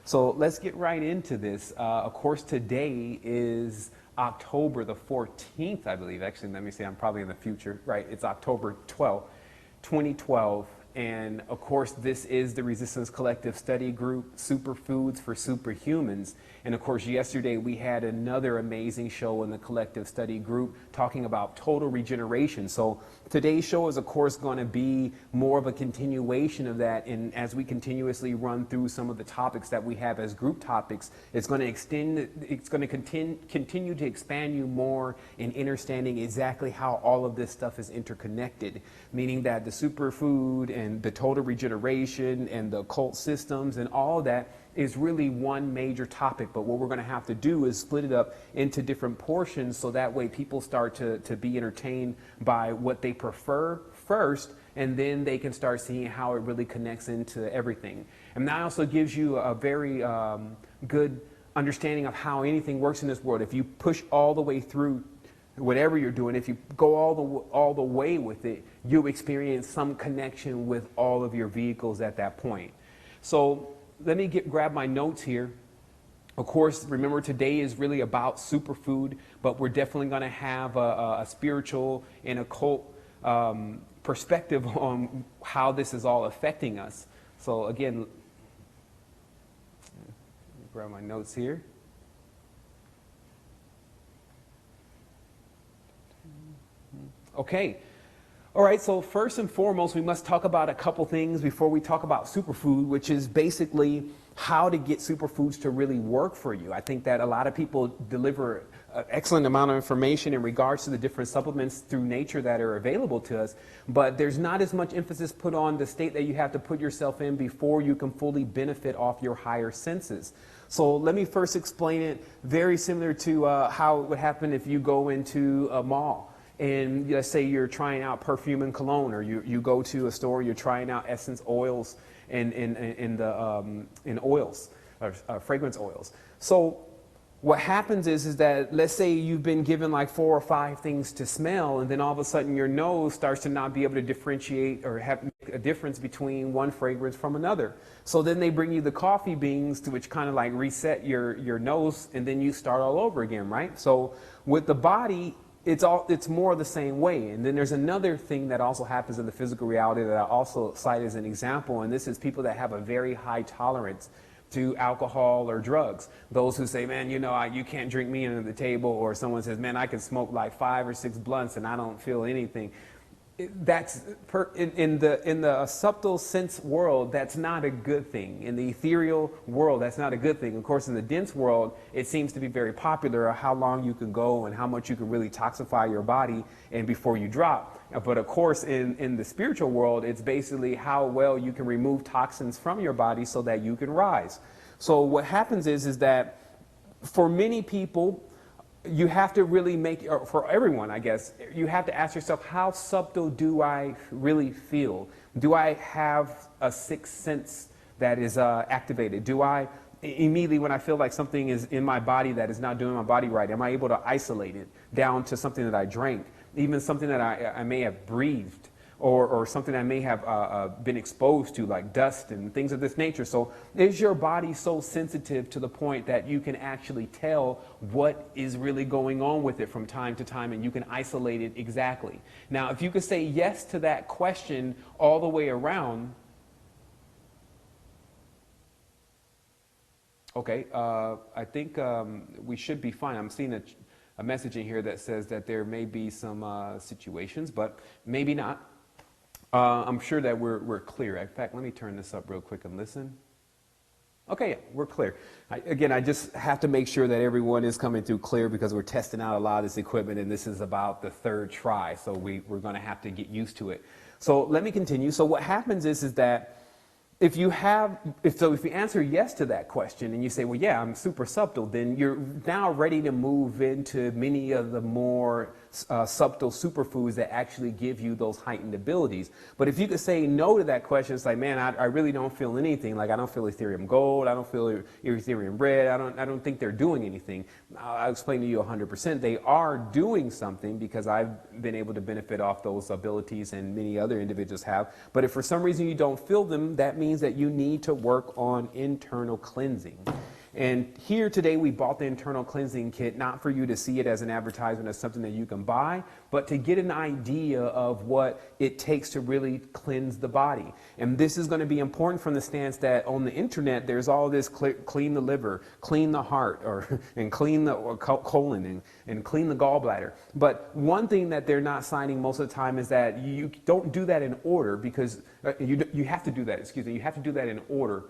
So let's get right into this. Of course, today is October the 14th, I believe. Actually, let me see, I'm probably in the future. Right, it's October 12th, 2012. And of course, this is the Resistance Collective Study Group, Superfoods for Superhumans. And of course, yesterday we had another amazing show in the Collective Study Group talking about total regeneration. So today's show is of course going to be more of a continuation of that. And as we continuously run through some of the topics that we have as group topics, it's going to continue to expand you more in understanding exactly how all of this stuff is interconnected, meaning that the superfood and the total regeneration and the occult systems and all of that is really one major topic. But what we're going to have to do is split it up into different portions so that way people start to be entertained by what they prefer first, and then they can start seeing how it really connects into everything. And that also gives you a very good understanding of how anything works in this world. If you push all the way through whatever you're doing, if you go all the way with it, you experience some connection with all of your vehicles at that point. So let me grab my notes here. Of course, remember today is really about superfood, but we're definitely going to have a spiritual and occult perspective on how this is all affecting us. So again, let me grab my notes here. Okay. All right, so first and foremost, we must talk about a couple things before we talk about superfood, which is basically how to get superfoods to really work for you. I think that a lot of people deliver an excellent amount of information in regards to the different supplements through nature that are available to us, but there's not as much emphasis put on the state that you have to put yourself in before you can fully benefit off your higher senses. So let me first explain it very similar to how it would happen if you go into a mall. And let's say you're trying out perfume and cologne, or you go to a store, you're trying out essence oils and oils, or fragrance oils. So what happens is that, let's say you've been given like 4 or 5 things to smell, and then all of a sudden your nose starts to not be able to differentiate or make a difference between one fragrance from another. So then they bring you the coffee beans, to which kind of like reset your nose, and then you start all over again, right? So with the body, it's more the same way. And then there's another thing that also happens in the physical reality that I also cite as an example, and this is people that have a very high tolerance to alcohol or drugs. Those who say, man, you can't drink me under the table, or someone says, man, I can smoke like 5 or 6 blunts and I don't feel anything. That's in the subtle sense world, that's not a good thing. In the ethereal world, that's not a good thing. Of course, in the dense world, it seems to be very popular how long you can go and how much you can really toxify your body and before you drop. But of course, in the spiritual world, it's basically how well you can remove toxins from your body so that you can rise. So what happens is that for many people, you have to really or for everyone, I guess, you have to ask yourself, how subtle do I really feel? Do I have a sixth sense that is activated? Do I immediately, when I feel like something is in my body that is not doing my body right, am I able to isolate it down to something that I drank, even something that I may have breathed, or something I may have been exposed to, like dust and things of this nature? So is your body so sensitive to the point that you can actually tell what is really going on with it from time to time, and you can isolate it exactly? Now, if you could say yes to that question all the way around, okay, I think we should be fine. I'm seeing a message in here that says that there may be some situations, but maybe not. I'm sure that we're clear. In fact, let me turn this up real quick and listen. Okay, yeah, we're clear. Again, I just have to make sure that everyone is coming through clear, because we're testing out a lot of this equipment, and this is about the 3rd try, so we're going to have to get used to it. So let me continue. So what happens is that if you answer yes to that question and you say, well, yeah, I'm super subtle, then you're now ready to move into many of the more subtle superfoods that actually give you those heightened abilities. But if you could say no to that question, it's like, man, I really don't feel anything. Like, I don't feel Ethereum gold. I don't feel Ethereum red. I don't think they're doing anything. I'll explain to you 100%. They are doing something, because I've been able to benefit off those abilities, and many other individuals have. But if for some reason you don't feel them, that means that you need to work on internal cleansing. And here today we bought the internal cleansing kit, not for you to see it as an advertisement, as something that you can buy, but to get an idea of what it takes to really cleanse the body. And this is going to be important from the stance that on the internet, there's all this clean the liver, clean the heart, and clean the colon, and clean the gallbladder. But one thing that they're not signing most of the time is that you don't do that in order, because you have to do that, you have to do that in order.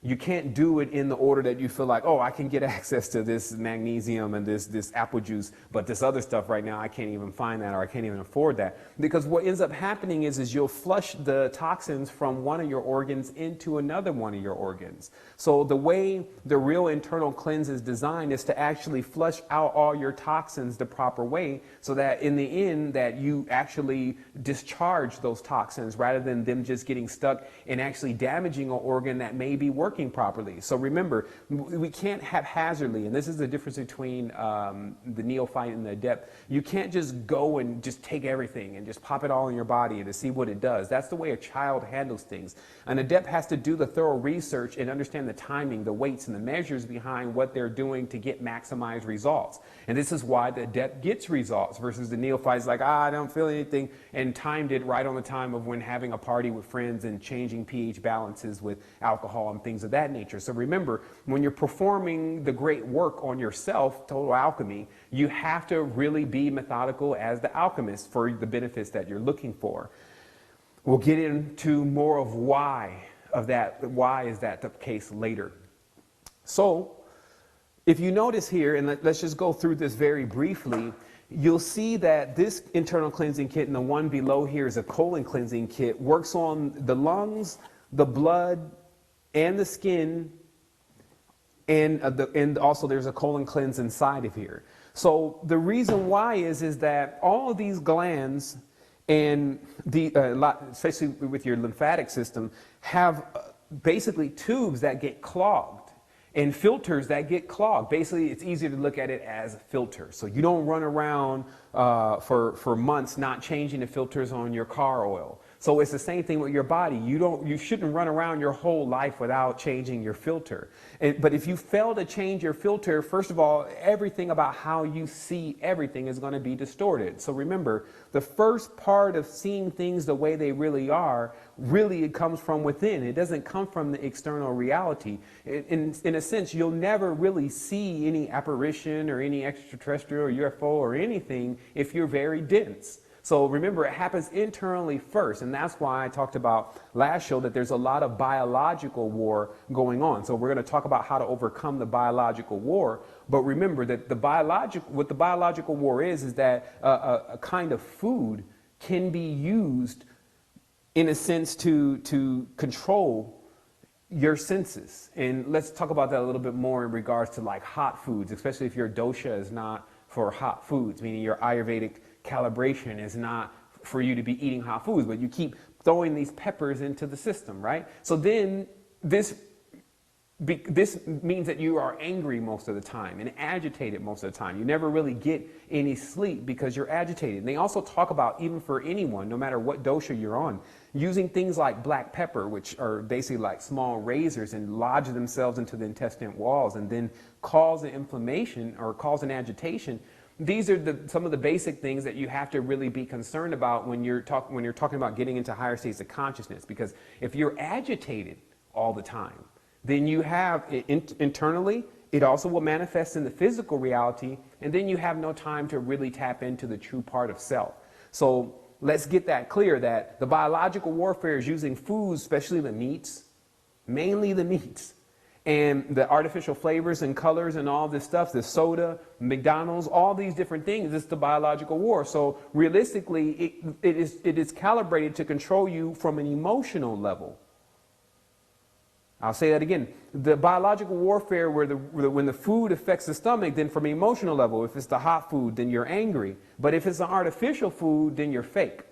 You can't do it in the order that you feel like, oh, I can get access to this magnesium and this apple juice, but this other stuff right now, I can't even find that, or I can't even afford that. Because what ends up happening is you'll flush the toxins from one of your organs into another one of your organs. So the way the real internal cleanse is designed is to actually flush out all your toxins the proper way, so that in the end that you actually discharge those toxins, rather than them just getting stuck and actually damaging an organ that may be working properly. So remember, we can't haphazardly, and this is the difference between the neophyte and the adept. You can't just go and just take everything and just pop it all in your body to see what it does. That's the way a child handles things. An adept has to do the thorough research and understand the timing, the weights, and the measures behind what they're doing to get maximized results. And this is why the adept gets results versus the neophyte is like, I don't feel anything, and timed it right on the time of when having a party with friends and changing pH balances with alcohol and things of that nature. So remember, when you're performing the great work on yourself, total alchemy, you have to really be methodical as the alchemist for the benefits that you're looking for. We'll get into more of why is that the case later. So if you notice here, and let's just go through this very briefly, you'll see that this internal cleansing kit, and the one below here is a colon cleansing kit, works on the lungs, the blood, and the skin, and also there's a colon cleanse inside of here. So the reason why is that all of these glands, and especially with your lymphatic system, have basically tubes that get clogged and filters that get clogged. Basically, it's easier to look at it as a filter. So you don't run around for months not changing the filters on your car oil. So it's the same thing with your body. You shouldn't run around your whole life without changing your filter. But if you fail to change your filter, first of all, everything about how you see everything is going to be distorted. So remember, the first part of seeing things the way they really are, really it comes from within. It doesn't come from the external reality. In a sense, you'll never really see any apparition or any extraterrestrial or UFO or anything if you're very dense. So remember, it happens internally first, and that's why I talked about last show that there's a lot of biological war going on. So we're going to talk about how to overcome the biological war, but remember that what the biological war is that a kind of food can be used in a sense to control your senses. And let's talk about that a little bit more in regards to like hot foods, especially if your dosha is not for hot foods, meaning your Ayurvedic calibration is not for you to be eating hot foods, but you keep throwing these peppers into the system, right? So then this means that you are angry most of the time and agitated most of the time. You never really get any sleep because you're agitated. And they also talk about, even for anyone, no matter what dosha you're on, using things like black pepper, which are basically like small razors, and lodge themselves into the intestinal walls and then cause an inflammation or cause an agitation. These are some of the basic things that you have to really be concerned about when you're talking about getting into higher states of consciousness. Because if you're agitated all the time, then you have internally, it also will manifest in the physical reality, and then you have no time to really tap into the true part of self. So let's get that clear, that the biological warfare is using foods, especially the meats, mainly the meats, and the artificial flavors and colors and all this stuff, the soda, McDonald's, all these different things. It's the biological war. So realistically, it is calibrated to control you from an emotional level. I'll say that again. The biological warfare when the food affects the stomach, then from an emotional level, if it's the hot food, then you're angry. But if it's an artificial food, then you're fake.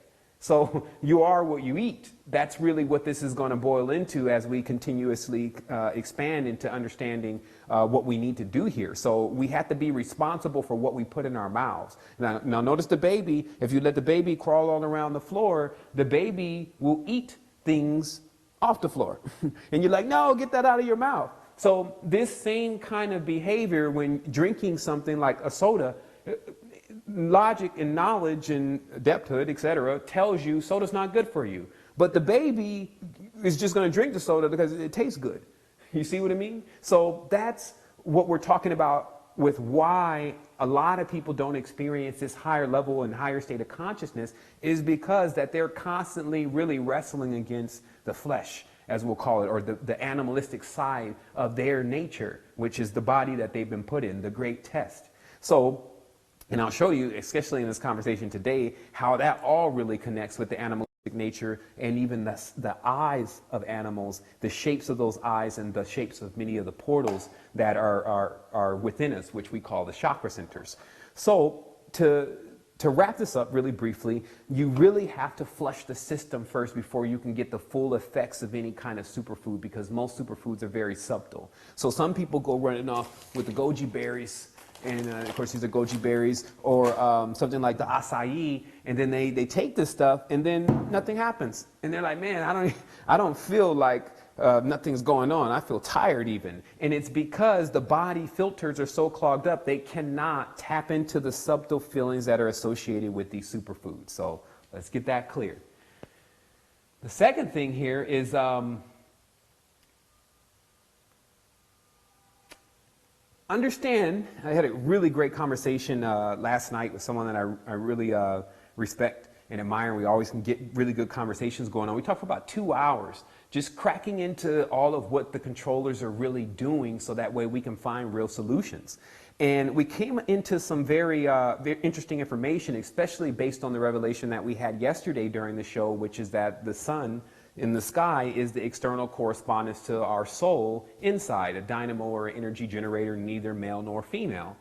So you are what you eat. That's really what this is going to boil into as we continuously expand into understanding what we need to do here. So we have to be responsible for what we put in our mouths. Now notice the baby. If you let the baby crawl all around the floor, the baby will eat things off the floor. And you're like, no, get that out of your mouth. So this same kind of behavior when drinking something like a soda, logic and knowledge and adepthood, etc., tells you soda's not good for you. But the baby is just going to drink the soda because it tastes good. You see what I mean? So that's what we're talking about with why a lot of people don't experience this higher level and higher state of consciousness, is because that they're constantly really wrestling against the flesh, as we'll call it, or the animalistic side of their nature, which is the body that they've been put in, the great test. So, and I'll show you, especially in this conversation today, how that all really connects with the animalistic nature and even the eyes of animals, the shapes of those eyes and the shapes of many of the portals that are within us, which we call the chakra centers. So to wrap this up really briefly, you really have to flush the system first before you can get the full effects of any kind of superfood, because most superfoods are very subtle. So some people go running off with the goji berries, and of course these are goji berries, or something like the acai, and then they take this stuff and then nothing happens, and they're like, man, I don't feel like nothing's going on. I feel tired even. And it's because the body filters are so clogged up, they cannot tap into the subtle feelings that are associated with these superfoods. So let's get that clear. The second thing here is understand, I had a really great conversation last night with someone that I really respect and admire. We always can get really good conversations going on. We talked for about 2 hours, just cracking into all of what the controllers are really doing, so that way we can find real solutions. And we came into some very interesting information, especially based on the revelation that we had yesterday during the show, which is that the sun in the sky is the external correspondence to our soul inside, a dynamo or energy generator, neither male nor female.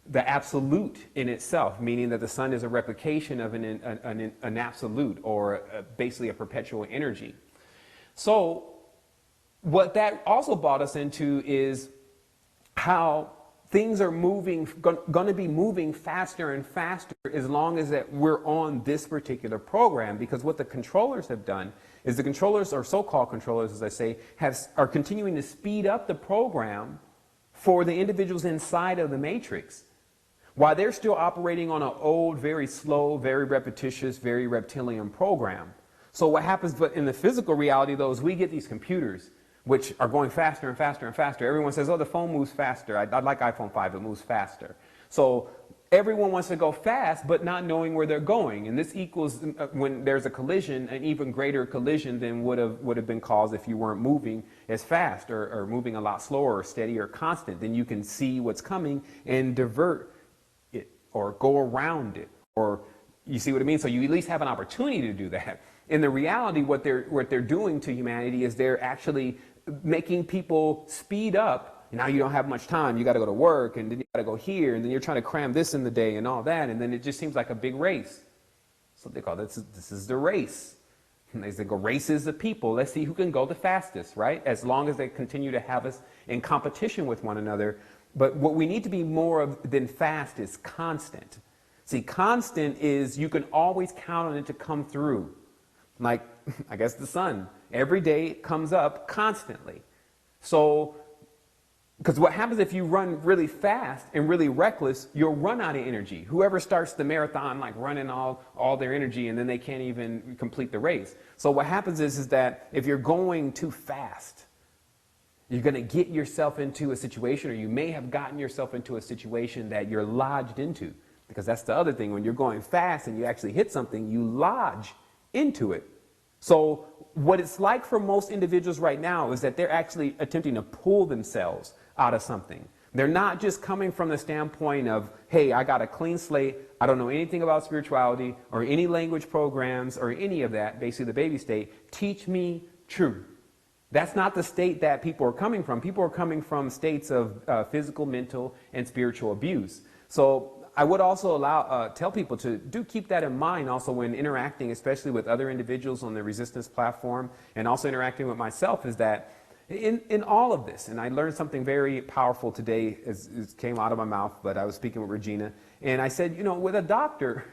The absolute in itself, meaning that the sun is a replication of an absolute, or basically a perpetual energy. So what that also brought us into is how things are moving, going to be moving faster and faster as long as that we're on this particular program. Because what the controllers have done is the controllers, or so-called controllers, as I say, are continuing to speed up the program for the individuals inside of the matrix, while they're still operating on an old, very slow, very repetitious, very reptilian program. So what happens but in the physical reality, though, is we get these computers which are going faster and faster and faster. Everyone says, oh, the phone moves faster. I like iPhone 5, it moves faster. So everyone wants to go fast, but not knowing where they're going. And this equals, when there's a collision, an even greater collision than would have been caused if you weren't moving as fast, or moving a lot slower, or steady, or constant. Then you can see what's coming and divert it, or go around it, or you see what I mean? So you at least have an opportunity to do that. In the reality, what they're doing to humanity is they're actually making people speed up. Now you don't have much time. You got to go to work, and then you got to go here, and then you're trying to cram this in the day and all that, and then it just seems like a big race. So they call this is the race. And they go, race is the people. Let's see who can go the fastest, right? As long as they continue to have us in competition with one another. But what we need to be more of than fast is constant. See, constant is you can always count on it to come through. Like, I guess the sun. Every day it comes up constantly. So, because what happens if you run really fast and really reckless, you'll run out of energy. Whoever starts the marathon, like running all their energy, and then they can't even complete the race. So what happens is that if you're going too fast, you're going to get yourself into a situation, or you may have gotten yourself into a situation that you're lodged into. Because that's the other thing. When you're going fast and you actually hit something, you lodge into it. So what it's like for most individuals right now is that they're actually attempting to pull themselves out of something. They're not just coming from the standpoint of, hey, I got a clean slate, I don't know anything about spirituality or any language programs or any of that, basically the baby state, teach me truth. That's not the state that people are coming from. People are coming from states of physical, mental, and spiritual abuse. So I would also tell people to keep that in mind also when interacting, especially with other individuals on the resistance platform, and also interacting with myself, is that in all of this, and I learned something very powerful today, as it came out of my mouth, but I was speaking with Regina, and I said, with a doctor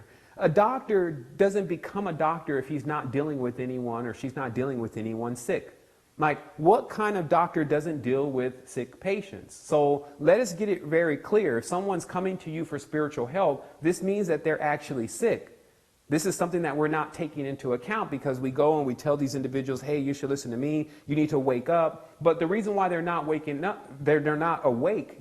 doesn't become a doctor if he's not dealing with anyone or she's not dealing with anyone sick. Like, what kind of doctor doesn't deal with sick patients? So let us get it very clear. If someone's coming to you for spiritual help, this means that they're actually sick. This is something that we're not taking into account because we go and we tell these individuals, hey, you should listen to me. You need to wake up. But the reason why they're not waking up, they're not awake,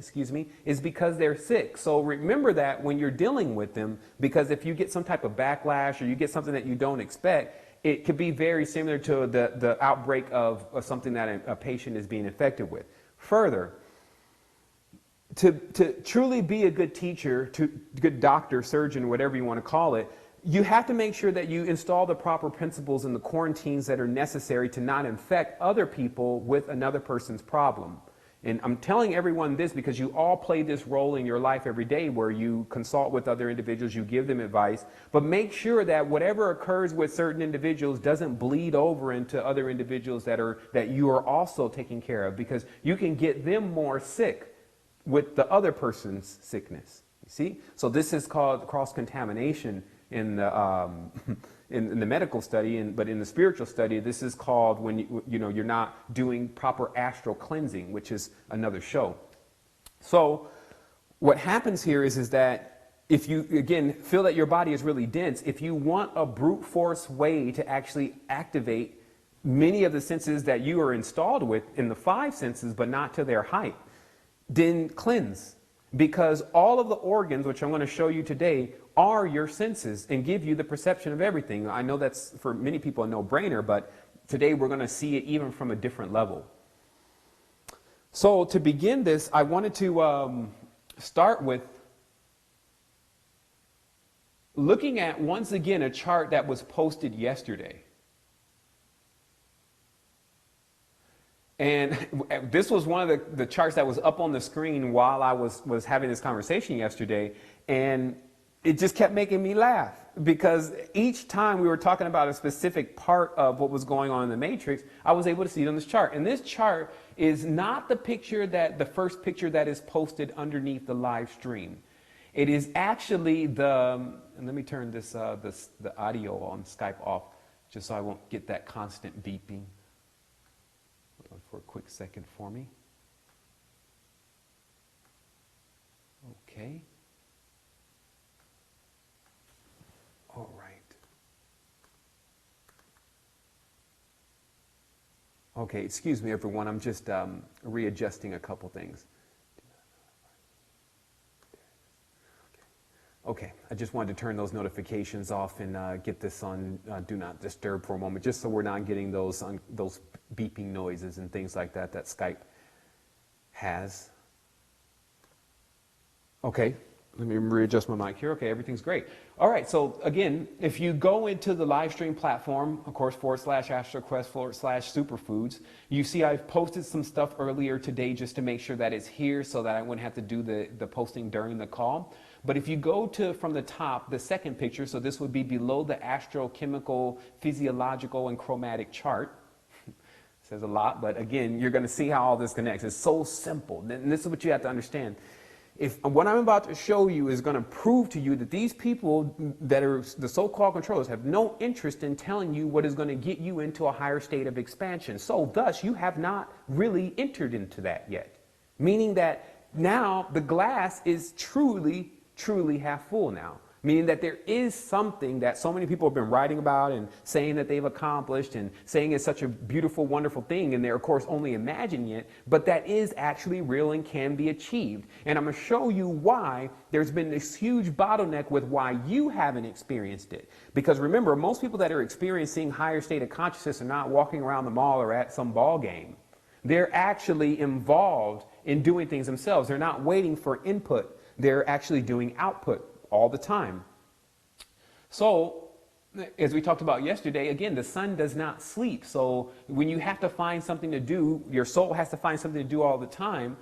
is because they're sick. So remember that when you're dealing with them, because if you get some type of backlash or you get something that you don't expect, it could be very similar to the outbreak of something that a patient is being infected with. Further, to truly be a good teacher, good doctor, surgeon, whatever you want to call it, you have to make sure that you install the proper principles and the quarantines that are necessary to not infect other people with another person's problem. And I'm telling everyone this because you all play this role in your life every day where you consult with other individuals, you give them advice, but make sure that whatever occurs with certain individuals doesn't bleed over into other individuals that you are also taking care of, because you can get them more sick with the other person's sickness. You see? So this is called cross-contamination in the in the medical study, but in the spiritual study, this is called when you're not doing proper astral cleansing, which is another show. So what happens here is that if you, again, feel that your body is really dense, if you want a brute force way to actually activate many of the senses that you are installed with in the 5 senses, but not to their height, then cleanse. Because all of the organs, which I'm going to show you today, are your senses and give you the perception of everything. I know that's for many people a no-brainer, but today we're going to see it even from a different level. So to begin this, I wanted to start with looking at, once again, a chart that was posted yesterday. And this was one of the charts that was up on the screen while I was having this conversation yesterday. And it just kept making me laugh because each time we were talking about a specific part of what was going on in the matrix, I was able to see it on this chart. And this chart is not the first picture that is posted underneath the live stream. It is actually and let me turn the audio on Skype off just so I won't get that constant beeping. Hold on for a quick second for me. Okay. All right. Okay, excuse me, everyone. I'm just readjusting a couple things. Okay, I just wanted to turn those notifications off and get this on Do Not Disturb for a moment, just so we're not getting those beeping noises and things like that Skype has. Okay. Let me readjust my mic here. Okay, everything's great. All right, so again, if you go into the live stream platform, of course, /AstroQuest/Superfoods, you see I've posted some stuff earlier today just to make sure that it's here so that I wouldn't have to do the posting during the call. But if you go from the top, the second picture, so this would be below the astrochemical, physiological, and chromatic chart. Says a lot, but again, you're going to see how all this connects. It's so simple, and this is what you have to understand. If what I'm about to show you is going to prove to you that these people that are the so-called controllers have no interest in telling you what is going to get you into a higher state of expansion. So thus, you have not really entered into that yet. Meaning that now the glass is truly half full now. Meaning that there is something that so many people have been writing about and saying that they've accomplished and saying it's such a beautiful, wonderful thing, and they're, of course, only imagining it, but that is actually real and can be achieved. And I'm going to show you why there's been this huge bottleneck with why you haven't experienced it. Because remember, most people that are experiencing higher state of consciousness are not walking around the mall or at some ball game. They're actually involved in doing things themselves. They're not waiting for input. They're actually doing output all the time. So As we talked about yesterday, again, the sun does not sleep. So when you have to find something to do, your soul has to find something to do all the time,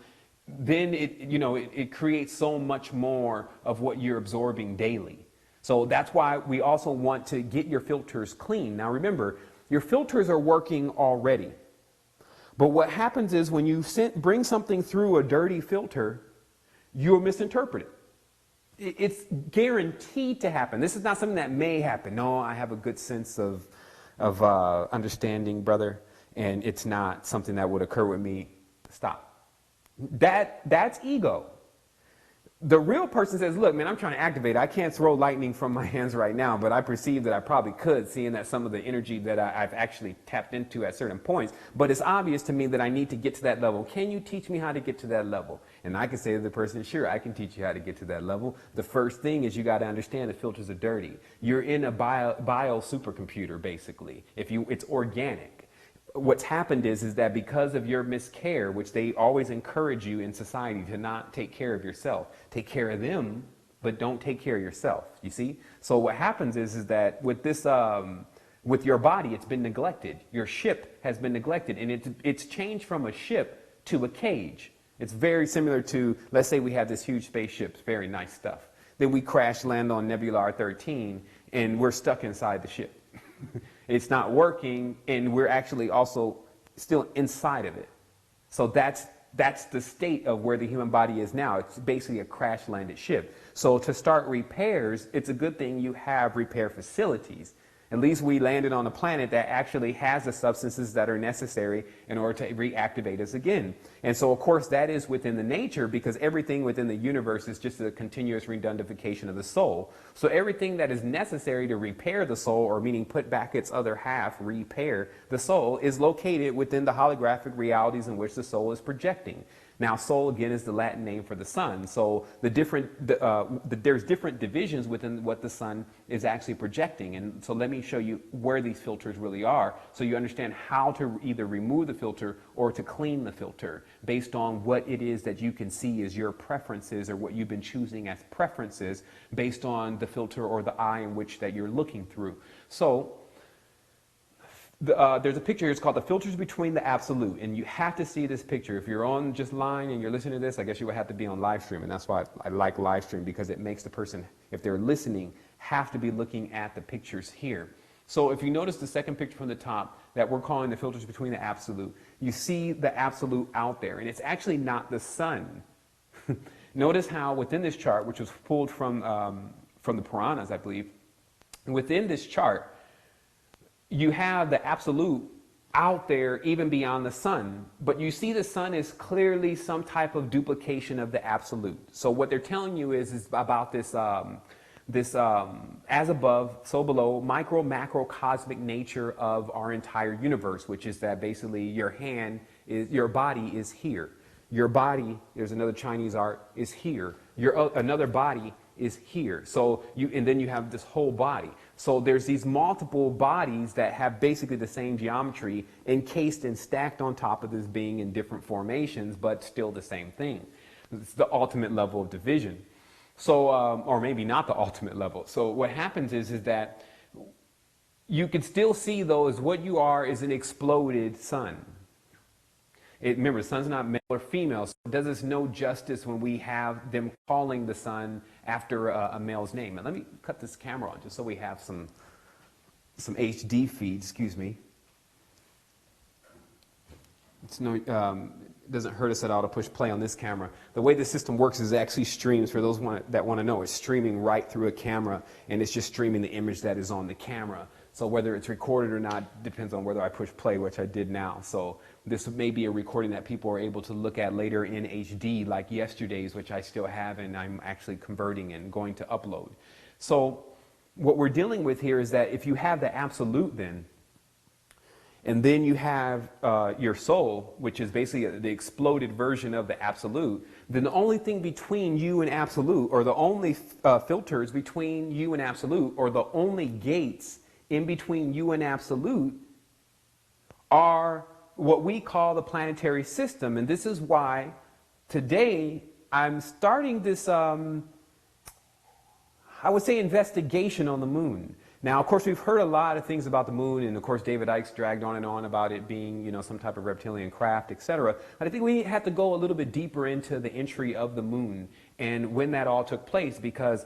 then it creates so much more of what you're absorbing daily. So that's why we also want to get your filters clean. Now remember, your filters are working already. But what happens is when you bring something through a dirty filter, you'll misinterpret it. It's guaranteed to happen. This is not something that may happen. No, I have a good sense of understanding, brother, and it's not something that would occur with me. Stop. That's ego. The real person says, look, man, I'm trying to activate. I can't throw lightning from my hands right now, but I perceive that I probably could, seeing that some of the energy that I've actually tapped into at certain points. But it's obvious to me that I need to get to that level. Can you teach me how to get to that level? And I can say to the person, sure, I can teach you how to get to that level. The first thing is you got to understand the filters are dirty. You're in a bio supercomputer, basically. It's organic. What's happened is that because of your miscare, which they always encourage you in society to not take care of yourself, take care of them, but don't take care of yourself. You see? So what happens is that with this, with your body, it's been neglected. Your ship has been neglected, and it's changed from a ship to a cage. It's very similar to, let's say we have this huge spaceship, very nice stuff. Then we crash land on Nebula R13, and we're stuck inside the ship. It's not working, and we're actually also still inside of it. So that's the state of where the human body is now. It's basically a crash landed ship. So to start repairs, it's a good thing you have repair facilities. At least we landed on a planet that actually has the substances that are necessary in order to reactivate us again. And so, of course, that is within the nature, because everything within the universe is just a continuous redundification of the soul. So everything that is necessary to repair the soul, or meaning put back its other half, repair the soul, is located within the holographic realities in which the soul is projecting. Now, soul, again, is the Latin name for the sun. So there's different divisions within what the sun is actually projecting. And so let me show you where these filters really are, so you understand how to either remove the filter or to clean the filter based on what it is that you can see as your preferences, or what you've been choosing as preferences based on the filter or the eye in which that you're looking through. So there's a picture here. It's called The Filters Between the Absolute, and you have to see this picture. If you're on just line and you're listening to this, I guess you would have to be on live stream, and that's why I like live stream, because it makes the person, if they're listening, have to be looking at the pictures here. So if you notice the second picture from the top that we're calling The Filters Between the Absolute, you see the absolute out there, and it's actually not the sun. Notice how within this chart, which was pulled from the Puranas, I believe, within this chart, you have the absolute out there even beyond the sun, but you see the sun is clearly some type of duplication of the absolute. So what they're telling you is about this as above, so below, micro, macro, cosmic nature of our entire universe, which is that basically your body is here. Your body, there's another Chinese art, is here. Another body is here. So and then you have this whole body. So there's these multiple bodies that have basically the same geometry, encased and stacked on top of this being in different formations, but still the same thing. It's the ultimate level of division. So, or maybe not the ultimate level. So what happens is that you can still see, though, as what you are is an exploded sun. Remember, the sun's not male or female, so it does us no justice when we have them calling the sun after a male's name. And let me cut this camera on just so we have some HD feed. Excuse me. It's it doesn't hurt us at all to push play on this camera. The way the system works is it actually streams, for those that want to know, it's streaming right through a camera, and it's just streaming the image that is on the camera. So whether it's recorded or not depends on whether I push play, which I did now. So this may be a recording that people are able to look at later in HD, like yesterday's, which I still have, and I'm actually converting and going to upload. So what we're dealing with here is that if you have the absolute then, and then you have your soul, which is basically the exploded version of the absolute, then the only thing between you and absolute, or the only filters between you and absolute, or the only gates in between you and absolute, are what we call the planetary system. And this is why today I'm starting this, I would say, investigation on the moon. Now, of course, we've heard a lot of things about the moon, and of course, David Icke dragged on and on about it being, some type of reptilian craft, etc. But I think we have to go a little bit deeper into the entry of the moon and when that all took place, because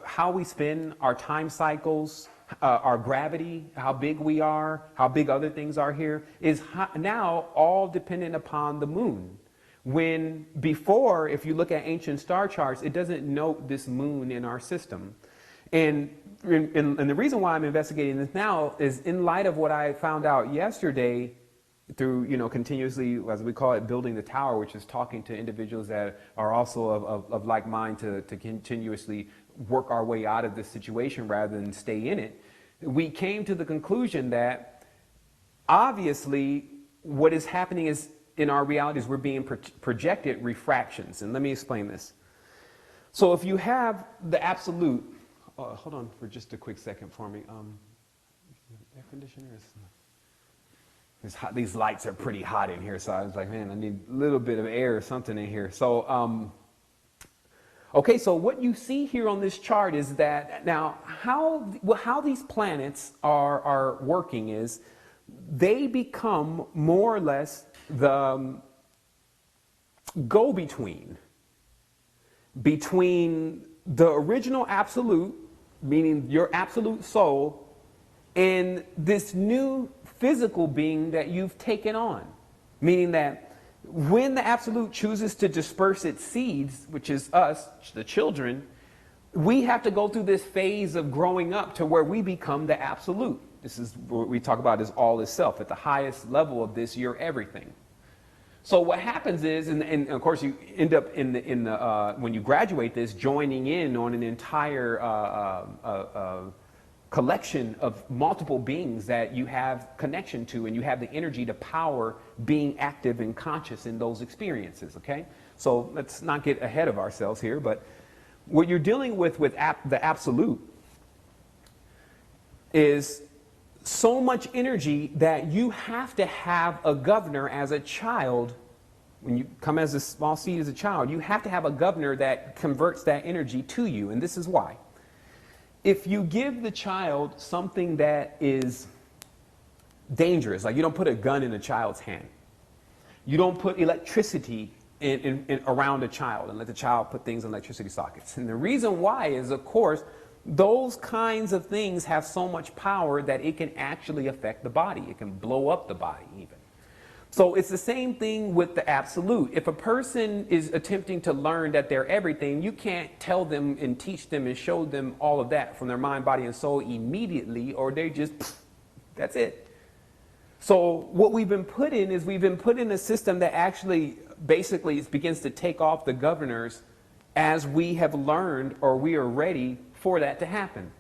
how we spin our time cycles, our gravity, how big we are, how big other things are here, is now all dependent upon the moon. When before, if you look at ancient star charts, it doesn't note this moon in our system. And the reason why I'm investigating this now is in light of what I found out yesterday through, continuously, as we call it, building the tower, which is talking to individuals that are also of like mind to continuously work our way out of this situation rather than stay in it. We came to the conclusion that obviously what is happening is in our reality is we're being projected refractions. And let me explain this. So if you have the absolute, hold on for just a quick second for me. Air conditioner is hot. These lights are pretty hot in here, so I was like, man, I need a little bit of air or something in here. So, okay, so what you see here on this chart is that now how these planets are working is they become more or less the go-between between the original absolute, meaning your absolute soul, and this new physical being that you've taken on. Meaning that when the absolute chooses to disperse its seeds, which is us, the children, we have to go through this phase of growing up to where we become the absolute. This is what we talk about as all is self. At the highest level of this, you're everything. So what happens is, and of course you end up when you graduate this, joining in on an entire collection of multiple beings that you have connection to, and you have the energy to power being active and conscious in those experiences, okay? So let's not get ahead of ourselves here, but what you're dealing with the absolute is so much energy that you have to have a governor as a child. When you come as a small seed as a child, you have to have a governor that converts that energy to you, and this is why. If you give the child something that is dangerous, like you don't put a gun in a child's hand, you don't put electricity around a child and let the child put things in electricity sockets. And the reason why is, of course, those kinds of things have so much power that it can actually affect the body. It can blow up the body even. So it's the same thing with the absolute. If a person is attempting to learn that they're everything, you can't tell them and teach them and show them all of that from their mind, body, and soul immediately, or they just, that's it. So what we've been put in is we've been put in a system that actually basically begins to take off the governors as we have learned or we are ready for that to happen.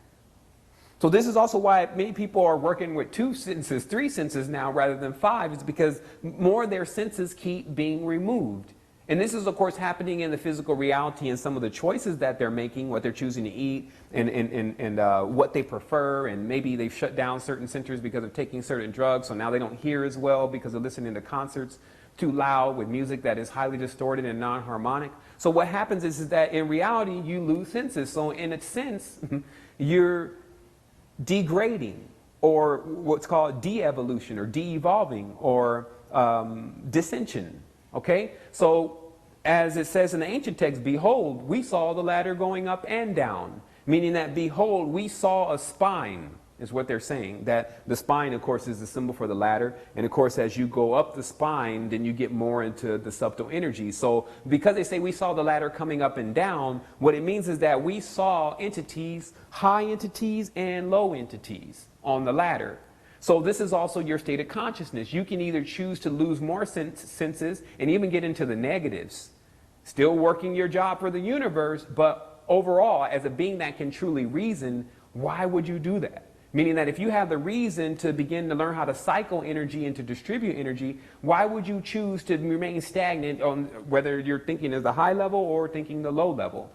So this is also why many people are working with 2 senses, 3 senses now rather than 5, is because more of their senses keep being removed. And this is, of course, happening in the physical reality and some of the choices that they're making, what they're choosing to eat, and what they prefer. And maybe they've shut down certain centers because of taking certain drugs, so now they don't hear as well because of listening to concerts too loud with music that is highly distorted and non-harmonic. So what happens is that in reality, you lose senses. So in a sense, you're degrading, or what's called de-evolution or de-evolving, or dissension. Okay? So as it says in the ancient text, behold, we saw the ladder going up and down. Meaning that, behold, we saw a spine, is what they're saying. That the spine, of course, is the symbol for the ladder. And of course, as you go up the spine, then you get more into the subtle energy. So because they say we saw the ladder coming up and down, what it means is that we saw entities, high entities and low entities on the ladder. So this is also your state of consciousness. You can either choose to lose more senses and even get into the negatives, still working your job for the universe, but overall, as a being that can truly reason, why would you do that? Meaning that if you have the reason to begin to learn how to cycle energy and to distribute energy, why would you choose to remain stagnant on whether you're thinking as the high level or thinking the low level?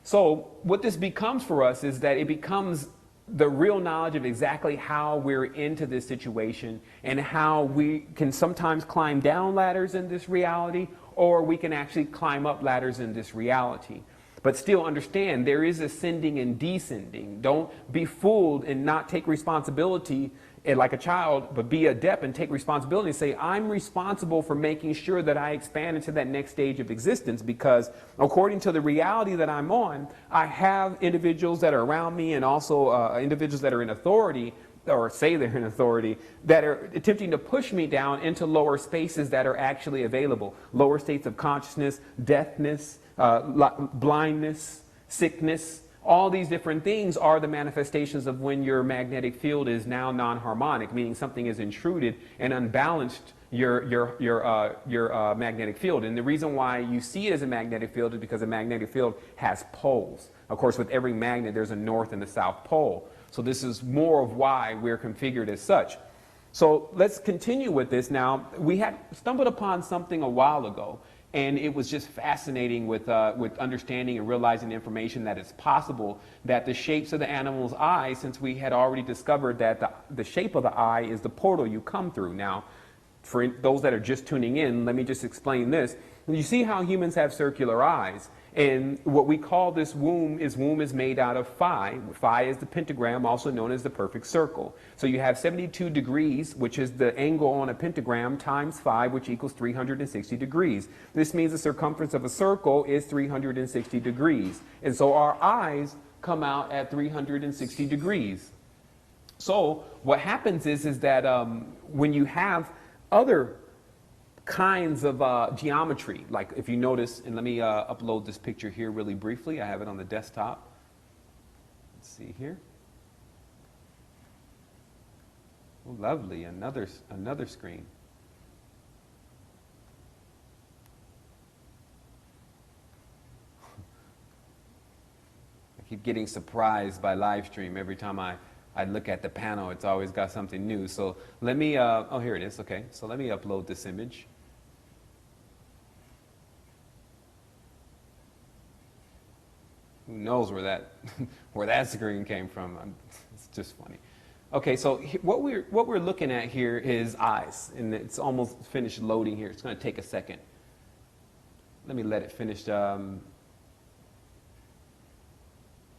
So what this becomes for us is that it becomes the real knowledge of exactly how we're into this situation and how we can sometimes climb down ladders in this reality, or we can actually climb up ladders in this reality. But still understand there is ascending and descending. Don't be fooled and not take responsibility like a child, but be adept and take responsibility and say, I'm responsible for making sure that I expand into that next stage of existence, because according to the reality that I'm on, I have individuals that are around me and also individuals that are in authority, or say they're in authority, that are attempting to push me down into lower spaces that are actually available. Lower states of consciousness, deafness, blindness, sickness. All these different things are the manifestations of when your magnetic field is now non-harmonic, meaning something is intruded and unbalanced your magnetic field. And the reason why you see it as a magnetic field is because a magnetic field has poles. Of course, with every magnet, there's a north and a south pole. So this is more of why we're configured as such. So let's continue with this. Now, we had stumbled upon something a while ago, and it was just fascinating with understanding and realizing the information that it's possible that the shapes of the animal's eyes, since we had already discovered that the shape of the eye is the portal you come through. Now, for those that are just tuning in, let me just explain this. You see how humans have circular eyes, and what we call this womb is made out of phi. Phi is the pentagram, also known as the perfect circle. So you have 72 degrees, which is the angle on a pentagram, times phi, which equals 360 degrees. This means the circumference of a circle is 360 degrees. And so our eyes come out at 360 degrees. So what happens is that when you have other kinds of geometry, like if you notice, and let me upload this picture here really briefly. I have it on the desktop. Let's see here. Oh, lovely, another screen. I keep getting surprised by live stream every time I look at the panel. It's always got something new. So let me, oh, here it is. Okay, so let me upload this image. Who knows where that screen came from? It's just funny. Okay, so what we're looking at here is eyes, and it's almost finished loading here. It's going to take a second. Let me let it finish.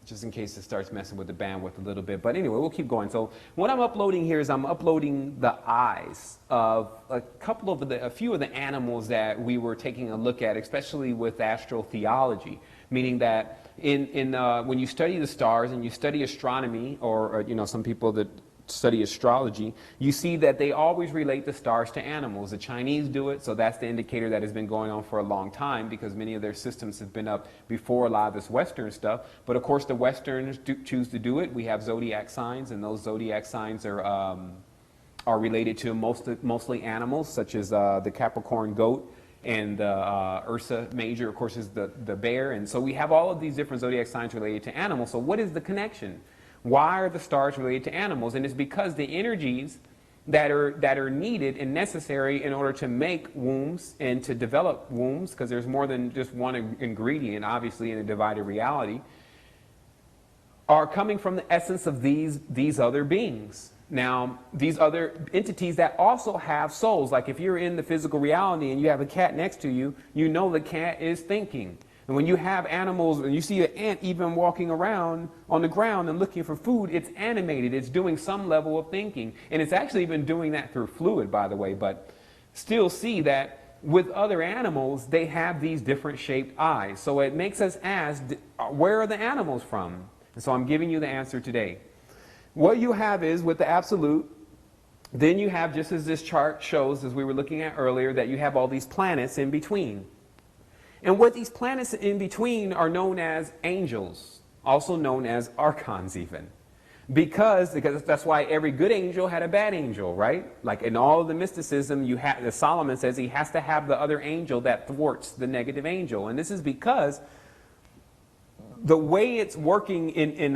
Just in case it starts messing with the bandwidth a little bit. But anyway, we'll keep going. So what I'm uploading here is I'm uploading the eyes of a few of the animals that we were taking a look at, especially with astral theology, meaning that when you study the stars and you study astronomy, or some people that study astrology, you see that they always relate the stars to animals. The Chinese do it, so that's the indicator that has been going on for a long time, because many of their systems have been up before a lot of this Western stuff. But of course, the Westerners choose to do it. We have zodiac signs, and those zodiac signs are related to mostly animals, such as the Capricorn goat, and the Ursa Major, of course, is the bear. And so we have all of these different zodiac signs related to animals. So what is the connection? Why are the stars related to animals? And it's because the energies that are needed and necessary in order to make wombs and to develop wombs, because there's more than just one ingredient, obviously, in a divided reality, are coming from the essence of these other beings. Now, these other entities that also have souls, like if you're in the physical reality and you have a cat next to you, you know the cat is thinking. And when you have animals, and you see an ant even walking around on the ground and looking for food, it's animated. It's doing some level of thinking. And it's actually even doing that through fluid, by the way. But still see that with other animals, they have these different shaped eyes. So it makes us ask, where are the animals from? And so I'm giving you the answer today. What you have is, with the absolute, then you have, just as this chart shows, as we were looking at earlier, that you have all these planets in between. And what these planets in between are known as angels, also known as archons even. Because that's why every good angel had a bad angel, right? Like in all of the mysticism, Solomon says he has to have the other angel that thwarts the negative angel. And this is because the way it's working in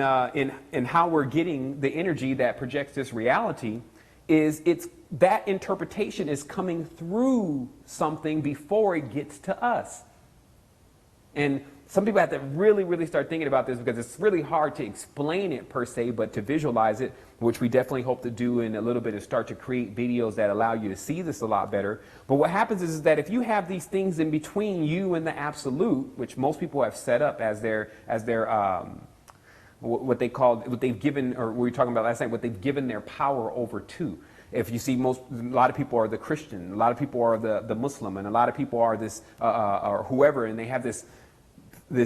how we're getting the energy that projects this reality is that interpretation is coming through something before it gets to us. And some people have to really, really start thinking about this, because it's really hard to explain it per se, but to visualize it, which we definitely hope to do in a little bit, is start to create videos that allow you to see this a lot better. But what happens is that if you have these things in between you and the absolute, which most people have set up as their what they've given, or we were talking about last night, what they've given their power over to. If you see, a lot of people are the Christian, a lot of people are the Muslim, and a lot of people are this or whoever, and they have this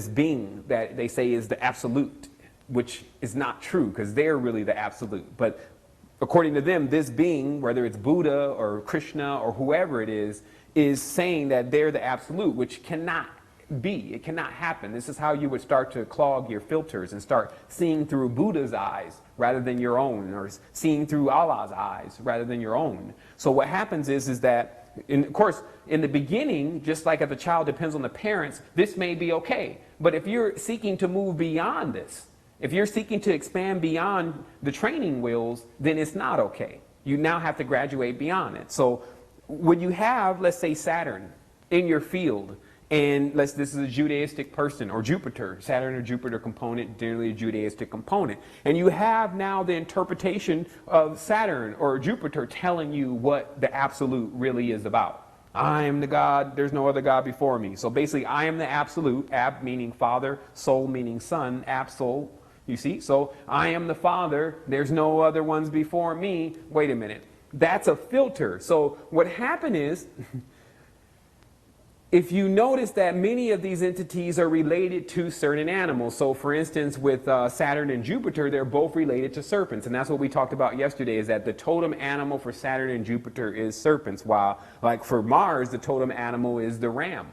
being that they say is the absolute, which is not true, because they're really the absolute. But according to them, this being, whether it's Buddha or Krishna or whoever it is saying that they're the absolute, which cannot be. It cannot happen. This is how you would start to clog your filters and start seeing through Buddha's eyes rather than your own, or seeing through Allah's eyes rather than your own. So what happens is that, and of course, in the beginning, just like as a child depends on the parents, this may be okay. But if you're seeking to move beyond this, if you're seeking to expand beyond the training wheels, then it's not okay. You now have to graduate beyond it. So when you have, let's say, Saturn in your field, and this is a Judaistic person, or Jupiter, Saturn or Jupiter component, generally a Judaistic component. And you have now the interpretation of Saturn or Jupiter telling you what the absolute really is about. I am the God, there's no other God before me. So basically, I am the absolute, ab meaning father, soul meaning son, absol, you see? So I am the Father, there's no other ones before me. Wait a minute. That's a filter. So what happened is, if you notice that many of these entities are related to certain animals. So for instance, with Saturn and Jupiter, they're both related to serpents. And that's what we talked about yesterday, is that the totem animal for Saturn and Jupiter is serpents, while like for Mars, the totem animal is the ram.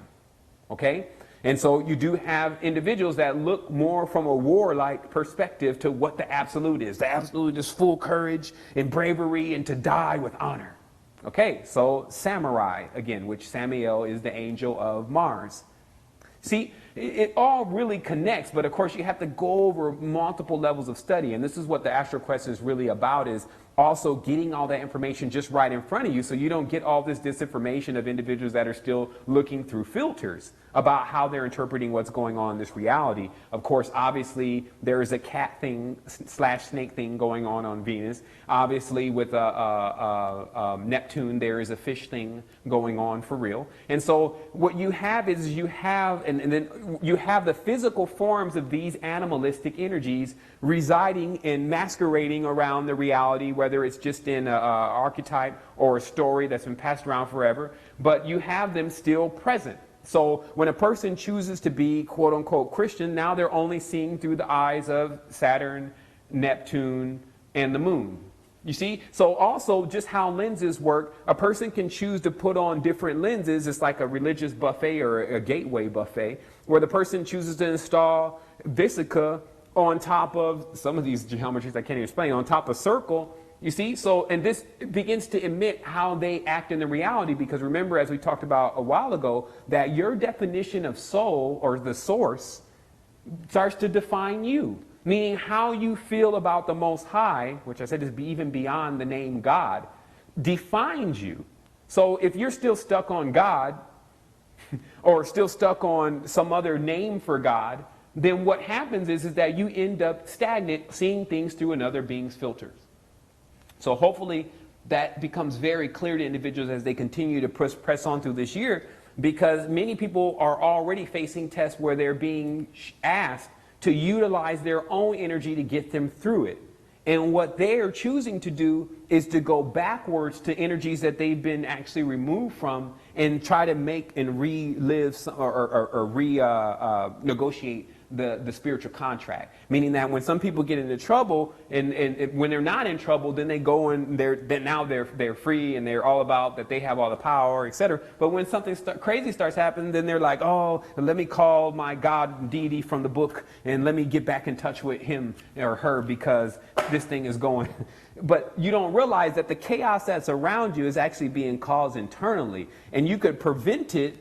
Okay? And so you do have individuals that look more from a warlike perspective to what the absolute is. The absolute is full courage and bravery and to die with honor. Okay, so samurai, again, which Samael is the angel of Mars. See, it all really connects, but of course you have to go over multiple levels of study, and this is what the Astro Quest is really about, is also getting all that information just right in front of you, so you don't get all this disinformation of individuals that are still looking through filters about how they're interpreting what's going on in this reality. Of course, obviously, there is a cat thing / snake thing going on Venus. Obviously, with Neptune, there is a fish thing going on for real. And so what you have is and then you have the physical forms of these animalistic energies residing and masquerading around the reality, whether it's just in an archetype or a story that's been passed around forever, but you have them still present. So when a person chooses to be quote-unquote Christian, now they're only seeing through the eyes of Saturn, Neptune, and the moon. You see? So also just how lenses work, a person can choose to put on different lenses. It's like a religious buffet or a gateway buffet, where the person chooses to install Visica on top of some of these geometries I can't even explain, on top of circle. You see? So, and this begins to emit how they act in the reality, because remember, as we talked about a while ago, that your definition of soul, or the source, starts to define you. Meaning how you feel about the Most High, which I said is even beyond the name God, defines you. So if you're still stuck on God, or still stuck on some other name for God, then what happens is that you end up stagnant, seeing things through another being's filters. So hopefully that becomes very clear to individuals as they continue to press on through this year, because many people are already facing tests where they're being asked to utilize their own energy to get them through it. And what they are choosing to do is to go backwards to energies that they've been actually removed from, and try to make and relive or negotiate the spiritual contract. Meaning that when some people get into trouble, and when they're not in trouble, then they go and they're free, and they're all about that they have all the power, etc. But when something crazy starts happening, then they're like, oh, let me call my God deity from the book and let me get back in touch with him or her, because this thing is going. But you don't realize that the chaos that's around you is actually being caused internally, and you could prevent it.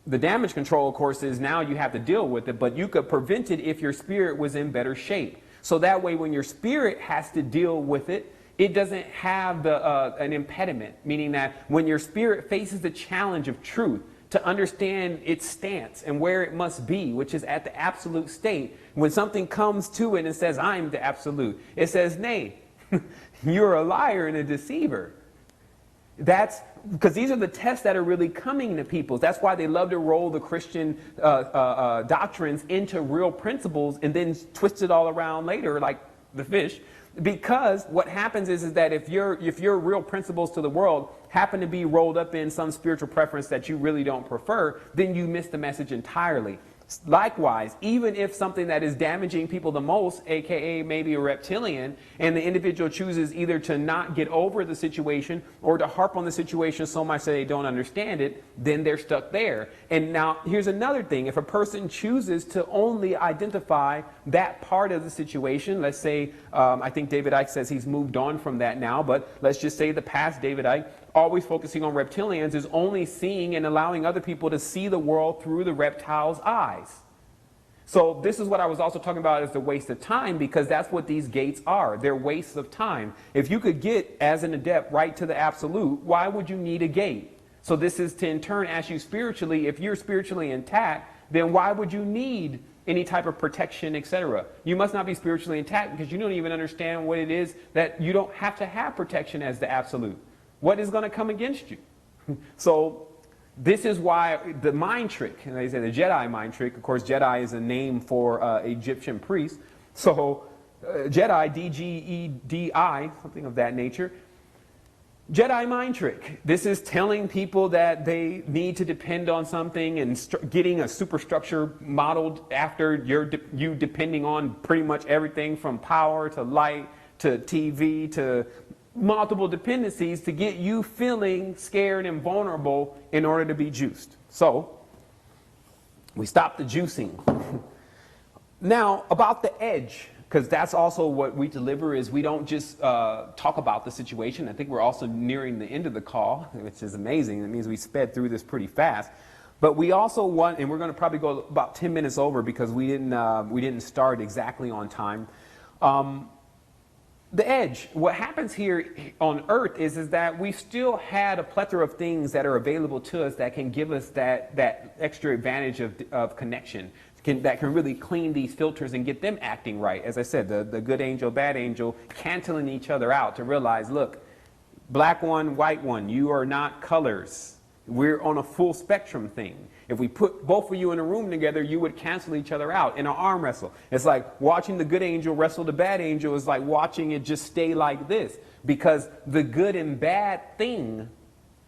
The damage control, of course, is now you have to deal with it, but you could prevent it if your spirit was in better shape. So that way, when your spirit has to deal with it, it doesn't have an impediment, meaning that when your spirit faces the challenge of truth, to understand its stance and where it must be, which is at the absolute state. When something comes to it and says, I'm the absolute, it says, nay, you're a liar and a deceiver. That's because these are the tests that are really coming to people. That's why they love to roll the Christian doctrines into real principles and then twist it all around later like the fish. Because what happens is that if your real principles to the world happen to be rolled up in some spiritual preference that you really don't prefer, then you miss the message entirely. Likewise, even if something that is damaging people the most, aka maybe a reptilian, and the individual chooses either to not get over the situation or to harp on the situation so much that they don't understand it, then they're stuck there. And now here's another thing. If a person chooses to only identify that part of the situation, let's say, I think David Icke says he's moved on from that now, but let's just say the past David Icke, always focusing on reptilians, is only seeing and allowing other people to see the world through the reptile's eyes. So this is what I was also talking about as the waste of time, because that's what these gates are. They're wastes of time. If you could get, as an adept, right to the absolute, why would you need a gate? So this is to in turn ask you spiritually, if you're spiritually intact, then why would you need any type of protection, etc.? You must not be spiritually intact because you don't even understand what it is that you don't have to have protection as the absolute. What is going to come against you? So this is why the mind trick, and they say the Jedi mind trick, of course Jedi is a name for Egyptian priest. So Jedi, D-G-E-D-I, something of that nature. Jedi mind trick. This is telling people that they need to depend on something and getting a superstructure modeled after you depending on pretty much everything from power to light to TV to multiple dependencies to get you feeling scared and vulnerable in order to be juiced. So we stop the juicing. Now about the edge, because that's also what we deliver, is we don't just talk about the situation. I think we're also nearing the end of the call, which is amazing. That means we sped through this pretty fast. But we also want, and we're going to probably go about 10 minutes over because we didn't start exactly on time. The edge. What happens here on Earth is that we still had a plethora of things that are available to us that can give us that extra advantage of connection. That can really clean these filters and get them acting right. As I said, the good angel, bad angel, canceling each other out to realize, look, black one, white one, you are not colors. We're on a full spectrum thing. If we put both of you in a room together, you would cancel each other out in an arm wrestle. It's like watching the good angel wrestle the bad angel is like watching it just stay like this, because the good and bad thing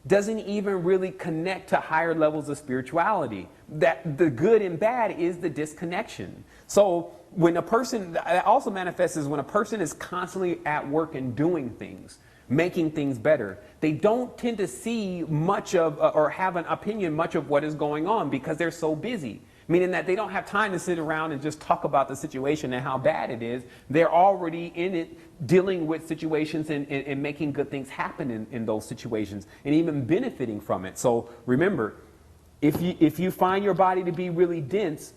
doesn't even really connect to higher levels of spirituality. That the good and bad is the disconnection. So when a person, that also manifests as when a person is constantly at work and doing things, making things better, they don't tend to see much of or have an opinion much of what is going on because they're so busy. Meaning that they don't have time to sit around and just talk about the situation and how bad it is. They're already in it, dealing with situations and making good things happen in those situations and even benefiting from it. So remember, if you find your body to be really dense,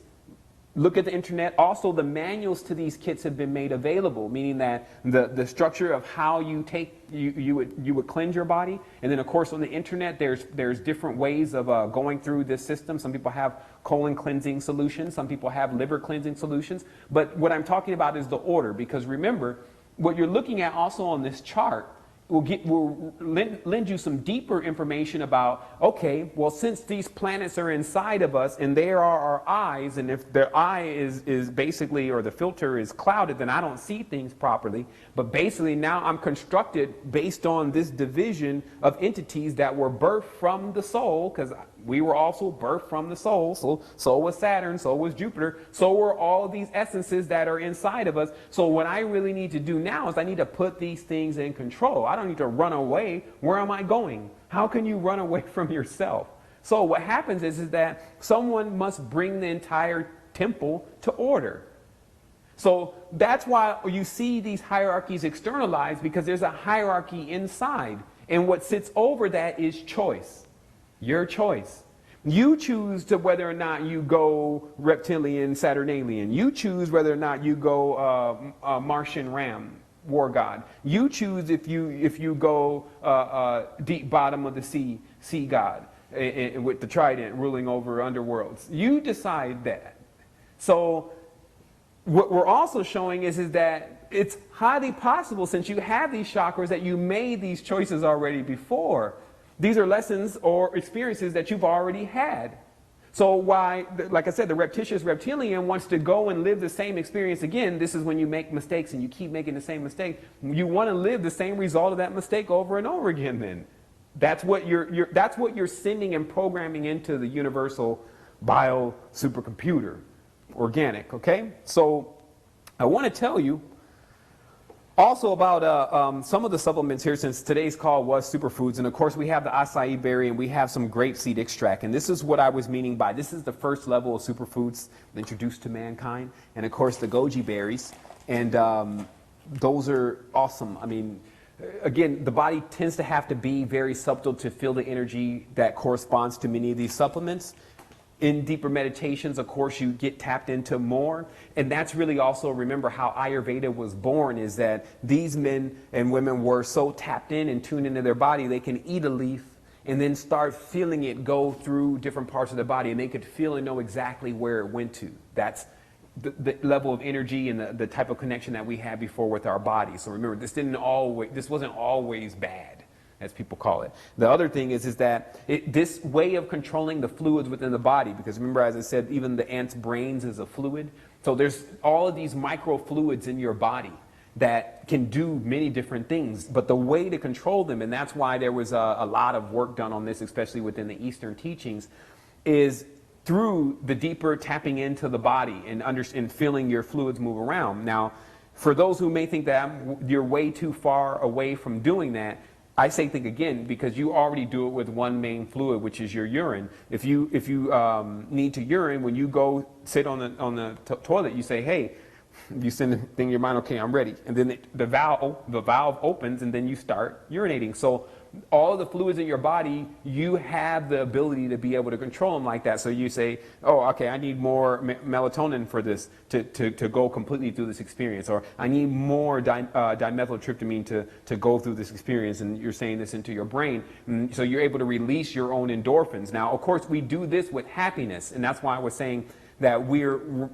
look at the internet. Also, the manuals to these kits have been made available, meaning that the structure of how you would cleanse your body. And then, of course, on the internet, there's different ways of going through this system. Some people have colon cleansing solutions. Some people have liver cleansing solutions. But what I'm talking about is the order, because remember, what you're looking at also on this chart will lend you some deeper information about, okay, well, since these planets are inside of us and there are our eyes, and if their eye is basically, or the filter is clouded, then I don't see things properly. But basically now I'm constructed based on this division of entities that were birthed from the soul, because we were also birthed from the soul. So was Saturn, so was Jupiter, so were all of these essences that are inside of us. So what I really need to do now is I need to put these things in control. I don't need to run away. Where am I going? How can you run away from yourself? So what happens is that someone must bring the entire temple to order. So that's why you see these hierarchies externalized, because there's a hierarchy inside. And what sits over that is choice. Your choice. You choose to whether or not you go reptilian, Saturnalian. You choose whether or not you go Martian Ram, war god. You choose if you go deep bottom of the sea god. with the trident ruling over underworlds. You decide that. So what we're also showing is that it's highly possible, since you have these chakras, that you made these choices already before. These are lessons or experiences that you've already had. So why, like I said, the reptitious reptilian wants to go and live the same experience again. This is when you make mistakes and you keep making the same mistake. You want to live the same result of that mistake over and over again then. That's what you're sending and programming into the universal bio supercomputer, organic, okay? So I want to tell you also about some of the supplements here, since today's call was superfoods. And of course we have the acai berry and we have some grapeseed extract. And this is what I was meaning by, this is the first level of superfoods introduced to mankind. And of course the goji berries. And those are awesome. I mean, again, the body tends to have to be very subtle to feel the energy that corresponds to many of these supplements. In deeper meditations, of course, you get tapped into more. And that's really also, remember how Ayurveda was born, is that these men and women were so tapped in and tuned into their body, they can eat a leaf and then start feeling it go through different parts of the body, and they could feel and know exactly where it went to. That's the level of energy and the type of connection that we had before with our body. So remember, this wasn't always bad, as people call it. The other thing is that this way of controlling the fluids within the body, because remember, as I said, even the ant's brains is a fluid. So there's all of these microfluids in your body that can do many different things, but the way to control them, and that's why there was a lot of work done on this, especially within the Eastern teachings, is through the deeper tapping into the body and feeling your fluids move around. Now, for those who may think that you're way too far away from doing that, I say think again, because you already do it with one main fluid, which is your urine. If you need to urine, when you go sit on the toilet, you say, hey, you send the thing in your mind, okay, I'm ready. And then the valve opens, and then you start urinating. So all the fluids in your body, you have the ability to be able to control them like that. So you say, oh, okay, I need more melatonin for this to go completely through this experience, or I need more dimethyltryptamine to go through this experience, and you're saying this into your brain. So you're able to release your own endorphins. Now, of course, we do this with happiness, and that's why I was saying that we're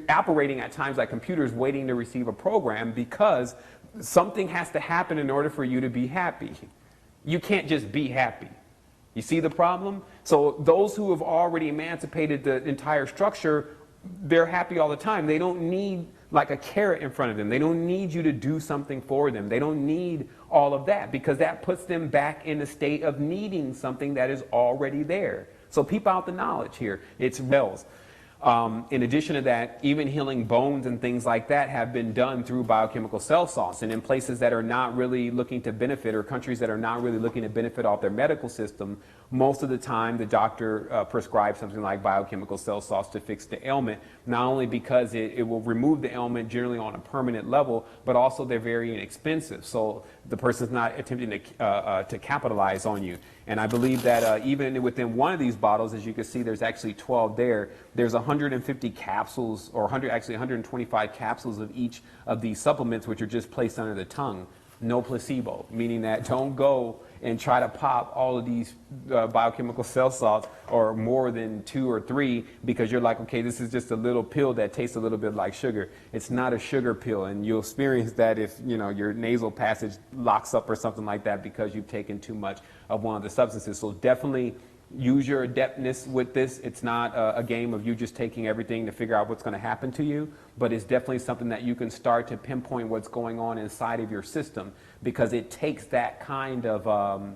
operating at times like computers waiting to receive a program, because something has to happen in order for you to be happy. You can't just be happy. You see the problem? So those who have already emancipated the entire structure, they're happy all the time. They don't need like a carrot in front of them. They don't need you to do something for them. They don't need all of that, because that puts them back in a state of needing something that is already there. So peep out the knowledge here. It's bells. In addition to that, even healing bones and things like that have been done through biochemical cell salts. And in places that are not really looking to benefit, or countries that are not really looking to benefit off their medical system, most of the time the doctor prescribes something like biochemical cell salts to fix the ailment, not only because it will remove the ailment generally on a permanent level, but also they're very inexpensive. So the person's not attempting to capitalize on you. And I believe that even within one of these bottles, as you can see, there's actually 12 there. There's 150 capsules, or 125 capsules of each of these supplements, which are just placed under the tongue. No placebo, meaning that don't go and try to pop all of these biochemical cell salts, or more than 2 or 3, because you're like, okay, this is just a little pill that tastes a little bit like sugar. It's not a sugar pill, and you'll experience that if your nasal passage locks up or something like that, because you've taken too much of one of the substances. So definitely use your adeptness with this. It's not a game of you just taking everything to figure out what's going to happen to you, but it's definitely something that you can start to pinpoint what's going on inside of your system, because it takes that kind of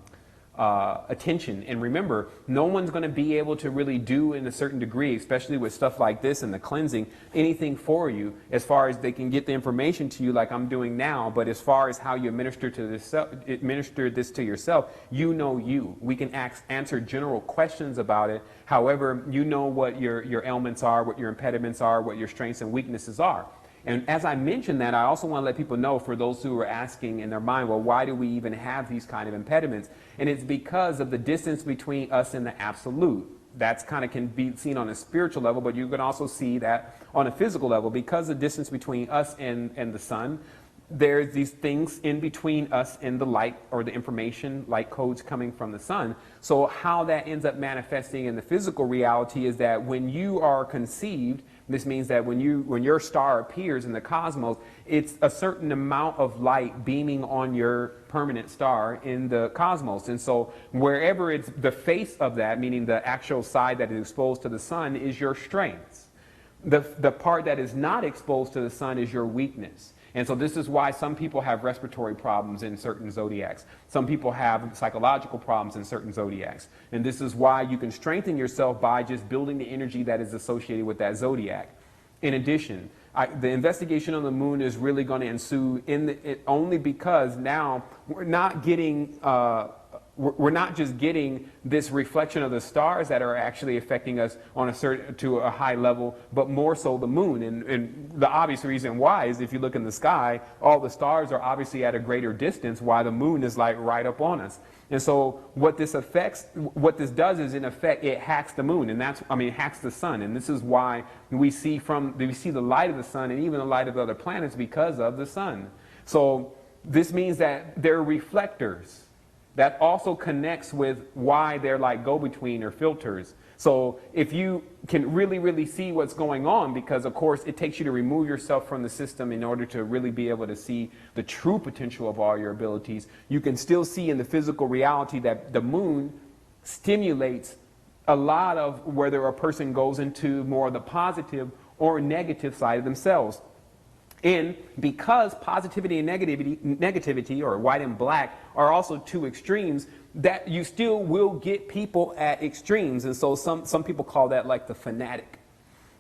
attention. And remember, no one's going to be able to really do, in a certain degree, especially with stuff like this and the cleansing, anything for you, as far as they can get the information to you like I'm doing now. But as far as how you administer this to yourself, you. We can answer general questions about it. However, you know what your ailments are, what your impediments are, what your strengths and weaknesses are. And as I mentioned that, I also want to let people know, for those who are asking in their mind, well, why do we even have these kind of impediments? And it's because of the distance between us and the absolute. That's kind of can be seen on a spiritual level, but you can also see that on a physical level, because the distance between us and the sun, there's these things in between us and the light, or the information, light codes coming from the sun. So how that ends up manifesting in the physical reality is that when you are conceived, this means that when your star appears in the cosmos, it's a certain amount of light beaming on your permanent star in the cosmos. And so wherever it's the face of that, meaning the actual side that is exposed to the sun, is your strengths. The part that is not exposed to the sun is your weakness. And so this is why some people have respiratory problems in certain zodiacs. Some people have psychological problems in certain zodiacs. And this is why you can strengthen yourself by just building the energy that is associated with that zodiac. In addition, the investigation on the moon is really going to ensue only because now we're not getting we're not just getting this reflection of the stars that are actually affecting us on to a high level, but more so the moon. And the obvious reason why is if you look in the sky, all the stars are obviously at a greater distance, while the moon is like right up on us. And so what this does is, in effect, it hacks the moon, and hacks the sun. And this is why we see the light of the sun and even the light of the other planets, because of the sun. So this means that they're reflectors. That also connects with why they're like go-between or filters. So if you can really, really see what's going on, because of course it takes you to remove yourself from the system in order to really be able to see the true potential of all your abilities, you can still see in the physical reality that the moon stimulates a lot of whether a person goes into more of the positive or negative side of themselves. And because positivity and negativity, or white and black, are also two extremes, that you still will get people at extremes. And so some people call that like the fanatic.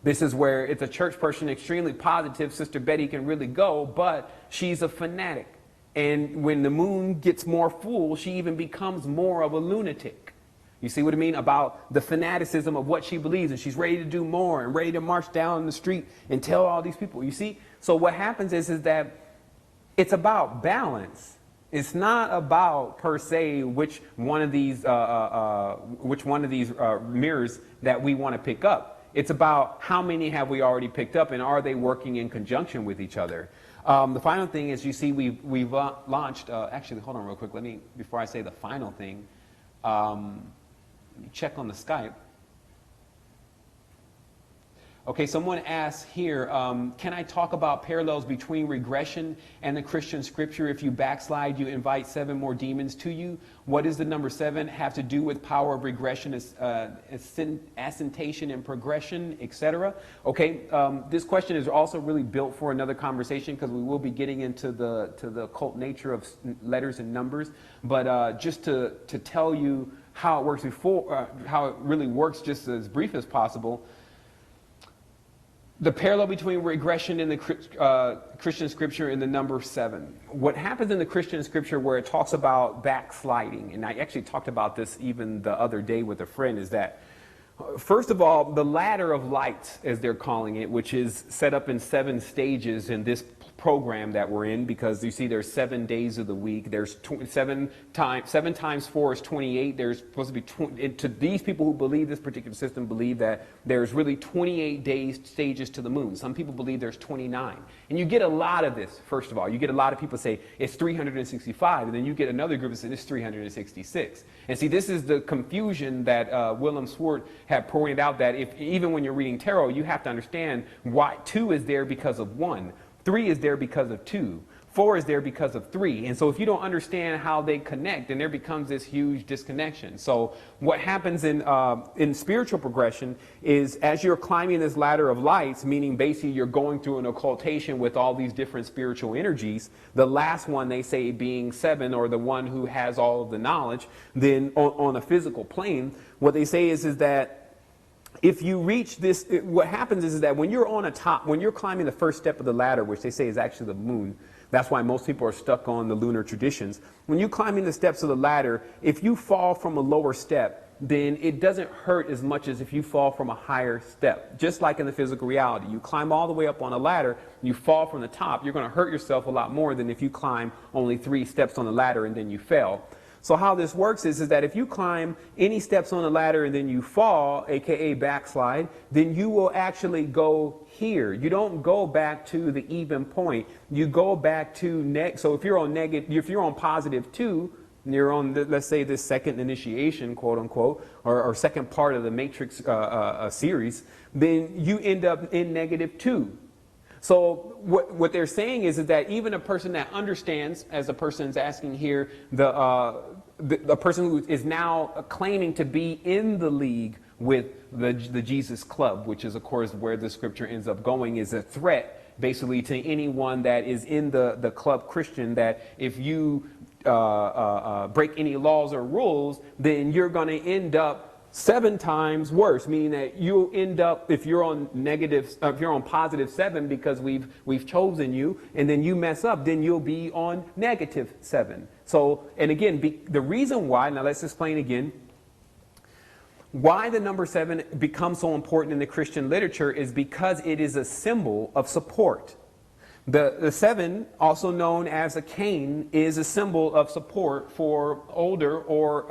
This is where it's a church person, extremely positive. Sister Betty can really go, but she's a fanatic. And when the moon gets more full, she even becomes more of a lunatic. You see what I mean? About the fanaticism of what she believes, and she's ready to do more and ready to march down the street and tell all these people. You see? So what happens is that it's about balance. It's not about per se which one of these mirrors that we want to pick up. It's about how many have we already picked up, and are they working in conjunction with each other? The final thing is, you see, we've launched. Actually, hold on real quick. Before I say the final thing, let me check on the Skype. Okay, someone asks here, can I talk about parallels between regression and the Christian scripture? If you backslide, you invite 7 more demons to you. What does the number 7 have to do with power of regression, ascentation and progression, etc.? Okay, this question is also really built for another conversation, because we will be getting into the occult nature of letters and numbers. But just to tell you how it works how it really works, just as brief as possible. The parallel between regression in the Christian scripture and the number 7. What happens in the Christian scripture where it talks about backsliding, and I actually talked about this even the other day with a friend, is that, first of all, the ladder of light, as they're calling it, which is set up in 7 stages in this program that we're in, because you see there's 7 days of the week. There's 7 times 4 is 28. There's supposed to be to these people who believe this particular system believe that there's really 28 stages to the moon. Some people believe there's 29. And you get a lot of this. First of all, you get a lot of people say it's 365, and then you get another group that says it's 366. And see, this is the confusion that Willem Swart had pointed out, that even when you're reading tarot, you have to understand why 2 is there because of 1. 3 is there because of 2. 4 is there because of 3. And so if you don't understand how they connect, then there becomes this huge disconnection. So what happens in spiritual progression is, as you're climbing this ladder of lights, meaning basically you're going through an occultation with all these different spiritual energies, the last one they say being 7, or the one who has all of the knowledge, then on a physical plane, what they say is that if you reach this, what happens is that when you're when you're climbing the first step of the ladder, which they say is actually the moon, that's why most people are stuck on the lunar traditions. When you're climbing the steps of the ladder, if you fall from a lower step, then it doesn't hurt as much as if you fall from a higher step. Just like in the physical reality, you climb all the way up on a ladder, you fall from the top, you're going to hurt yourself a lot more than if you climb only 3 steps on the ladder and then you fell. So how this works is that if you climb any steps on the ladder and then you fall, aka backslide, then you will actually go here. You don't go back to the even point. You go back to so if you're on +2, and you're on let's say this second initiation, quote unquote, or second part of the matrix series, then you end up in -2. So what they're saying is that even a person that understands, as the person's asking here, the person who is now claiming to be in the league with the Jesus Club, which is of course where the scripture ends up going, is a threat basically to anyone that is in the club Christian, that if you break any laws or rules, then you're going to end up 7 times worse, meaning that you'll end up, if you're on +7 because we've chosen you, and then you mess up, then you'll be on -7. So, and again, the reason why, now let's explain again, why the number 7 becomes so important in the Christian literature is because it is a symbol of support. The 7, also known as a cane, is a symbol of support for older or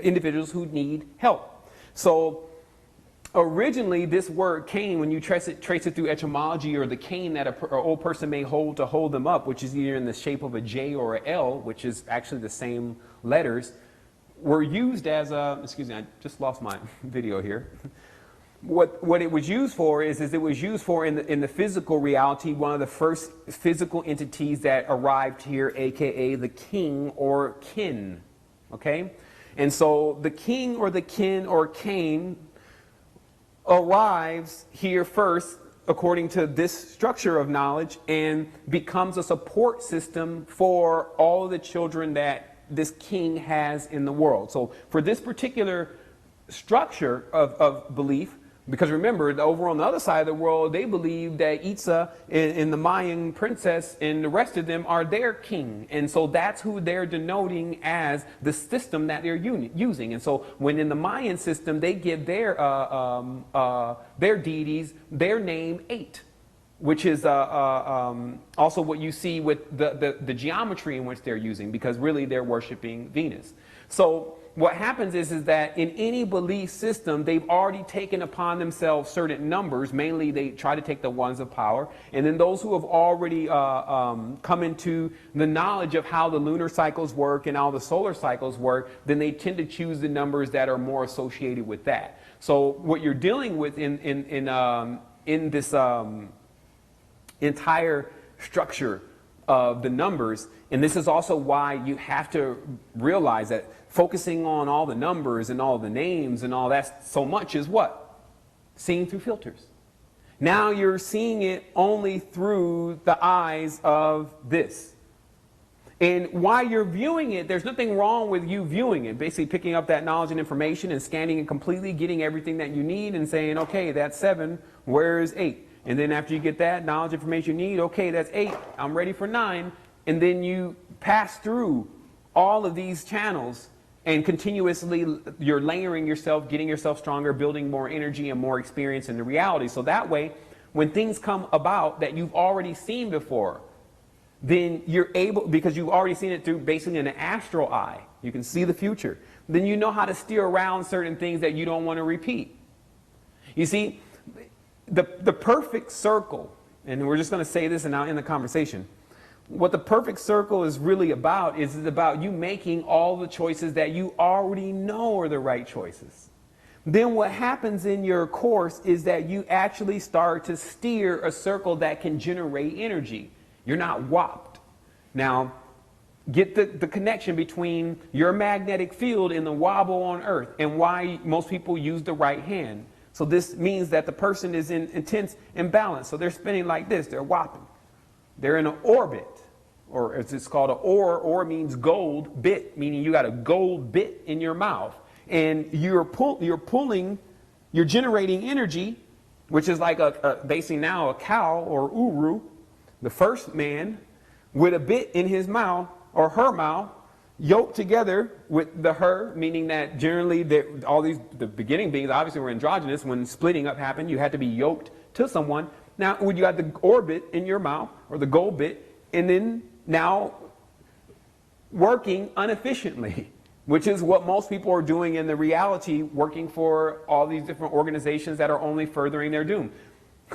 individuals who need help. So originally this word cane, when you trace it through etymology, or the cane that an old person may hold to hold them up, which is either in the shape of a J or a L, which is actually the same letters, were used as a, excuse me, I just lost my video here. What it was used for is it was used for in the physical reality, one of the first physical entities that arrived here, aka the king or kin. Okay? And so the king or the kin or cane arrives here first, according to this structure of knowledge, and becomes a support system for all of the children that this king has in the world. So for this particular structure of belief, because remember, over on the other side of the world, they believe that Itza and the Mayan princess and the rest of them are their king. And so that's who they're denoting as the system that they're using. And so when in the Mayan system, they give their deities their name 8, which is also what you see with the geometry in which they're using, because really they're worshiping Venus. So what happens is that in any belief system, they've already taken upon themselves certain numbers. Mainly, they try to take the ones of power. And then those who have already come into the knowledge of how the lunar cycles work and how the solar cycles work, then they tend to choose the numbers that are more associated with that. So what you're dealing with in this entire structure of the numbers, and this is also why you have to realize that focusing on all the numbers and all the names and all that so much is what? Seeing through filters. Now you're seeing it only through the eyes of this. And while you're viewing it, there's nothing wrong with you viewing it, basically picking up that knowledge and information and scanning it completely, getting everything that you need and saying, okay, that's 7, where is 8? And then after you get that knowledge information you need, okay, that's 8, I'm ready for 9. And then you pass through all of these channels, and continuously you're layering yourself, getting yourself stronger, building more energy and more experience in the reality. So that way, when things come about that you've already seen before, then you're able, because you've already seen it through basically an astral eye, you can see the future, then you know how to steer around certain things that you don't want to repeat. You see, the perfect circle, and we're just going to say this and now in the conversation, what the perfect circle is really about is about you making all the choices that you already know are the right choices. Then what happens in your course is that you actually start to steer a circle that can generate energy. You're not whopped. Now, get the connection between your magnetic field and the wobble on Earth and why most people use the right hand. So this means that the person is in intense imbalance. So they're spinning like this. They're whopping. They're in an orbit, or as it's called an ore. Ore means gold bit, meaning you got a gold bit in your mouth. And you're pulling, you're generating energy, which is like basically now a cow or uru, the first man, with a bit in his mouth or her mouth, yoked together with the her, meaning that generally the beginning beings obviously were androgynous. When splitting up happened, you had to be yoked to someone. Now, when you got the orbit in your mouth or the gold bit, and then now working inefficiently, which is what most people are doing in the reality, working for all these different organizations that are only furthering their doom.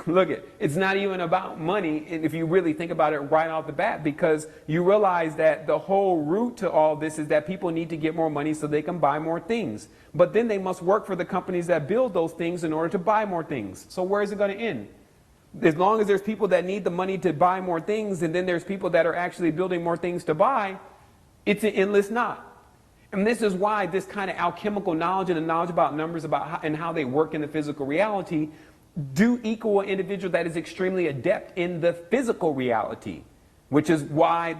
Look, it's not even about money if you really think about it right off the bat, because you realize that the whole root to all this is that people need to get more money so they can buy more things. But then they must work for the companies that build those things in order to buy more things. So where is it going to end? As long as there's people that need the money to buy more things, and then there's people that are actually building more things to buy, it's an endless knot. And this is why this kind of alchemical knowledge and the knowledge about numbers and how they work in the physical reality do equal an individual that is extremely adept in the physical reality, which is why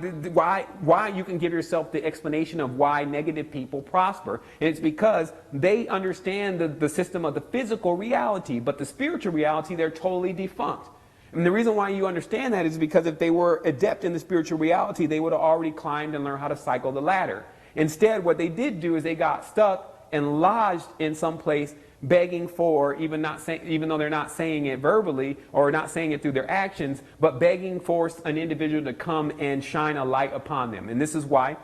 you can give yourself the explanation of why negative people prosper. And it's because they understand the system of the physical reality, but the spiritual reality, they're totally defunct. And the reason why you understand that is because if they were adept in the spiritual reality, they would have already climbed and learned how to cycle the ladder. Instead, what they did do is they got stuck and lodged in some place begging for, even though they're not saying it verbally or not saying it through their actions, but begging for an individual to come and shine a light upon them. And this is why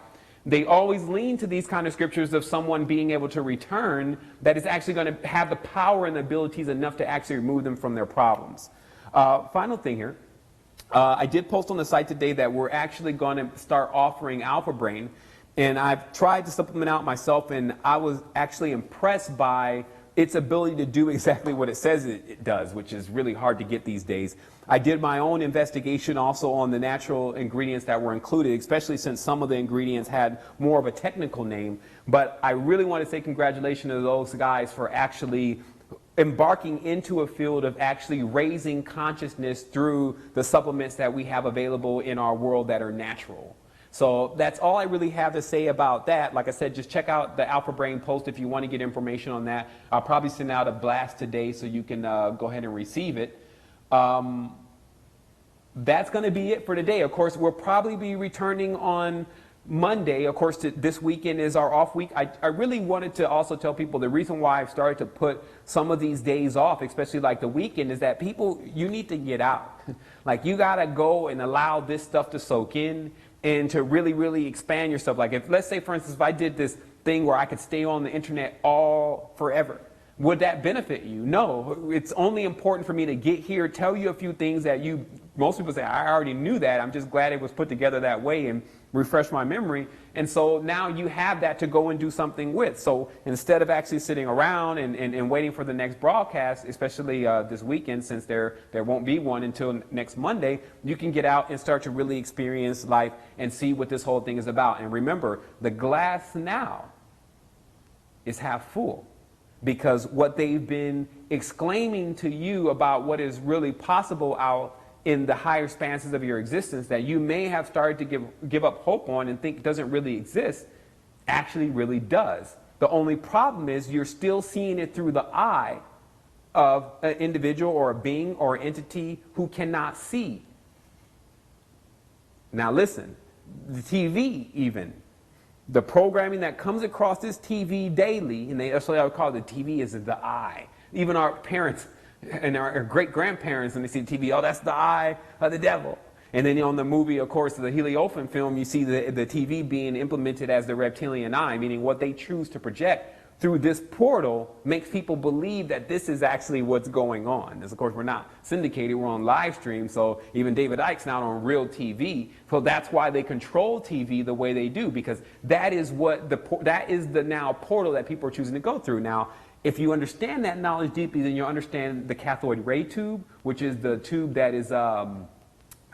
they always lean to these kind of scriptures of someone being able to return that is actually going to have the power and the abilities enough to actually remove them from their problems. Final thing here. I did post on the site today that we're actually going to start offering Alpha Brain, and I've tried to supplement out myself, and I was actually impressed by its ability to do exactly what it says it does, which is really hard to get these days. I did my own investigation also on the natural ingredients that were included, especially since some of the ingredients had more of a technical name. But I really want to say congratulations to those guys for actually embarking into a field of actually raising consciousness through the supplements that we have available in our world that are natural. So that's all I really have to say about that. Like I said, just check out the Alpha Brain post if you want to get information on that. I'll probably send out a blast today so you can go ahead and receive it. That's going to be it for today. Of course, we'll probably be returning on Monday. Of course, this weekend is our off week. I really wanted to also tell people the reason why I've started to put some of these days off, especially like the weekend, is that people, you need to get out. Like, you got to go and allow this stuff to soak in and to really, really expand yourself. Like, if, let's say, for instance, if I did this thing where I could stay on the internet forever, would that benefit you? No. It's only important for me to get here, tell you a few things that most people say, I already knew that. I'm just glad it was put together that way, and refresh my memory. And so now you have that to go and do something with. So instead of actually sitting around and waiting for the next broadcast, especially this weekend, since there won't be one until next Monday, you can get out and start to really experience life and see what this whole thing is about. And remember, the glass now is half full, because what they've been exclaiming to you about what is really possible out in the higher expanses of your existence that you may have started to give up hope on and think doesn't really exist, actually really does. The only problem is you're still seeing it through the eye of an individual or a being or an entity who cannot see. Now listen, the TV even, the programming that comes across this TV daily, and that's what I would call it, the TV is the eye. Even our parents and our great-grandparents, when they see the TV, oh, that's the eye of the devil. And then on the movie, of course, the Heliophant film, you see the TV being implemented as the reptilian eye, meaning what they choose to project through this portal makes people believe that this is actually what's going on. As of course, we're not syndicated, we're on live stream, so even David Icke's not on real TV. So that's why they control TV the way they do, because that is the now portal that people are choosing to go through. Now, if you understand that knowledge deeply, then you'll understand the cathode ray tube, which is the tube that is a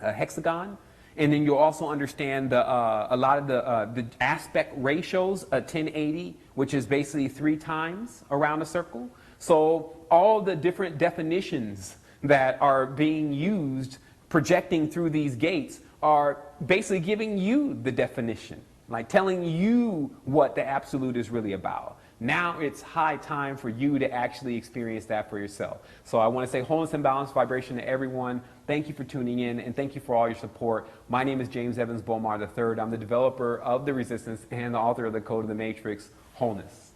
hexagon. And then you'll also understand a lot of the aspect ratios, 1080, which is basically 3 times around a circle. So all the different definitions that are being used projecting through these gates are basically giving you the definition, like telling you what the absolute is really about. Now it's high time for you to actually experience that for yourself. So I want to say wholeness and balance vibration to everyone. Thank you for tuning in, and thank you for all your support. My name is James Evans Bomar III. I'm the developer of The Resistance and the author of the Code of the Matrix, Wholeness.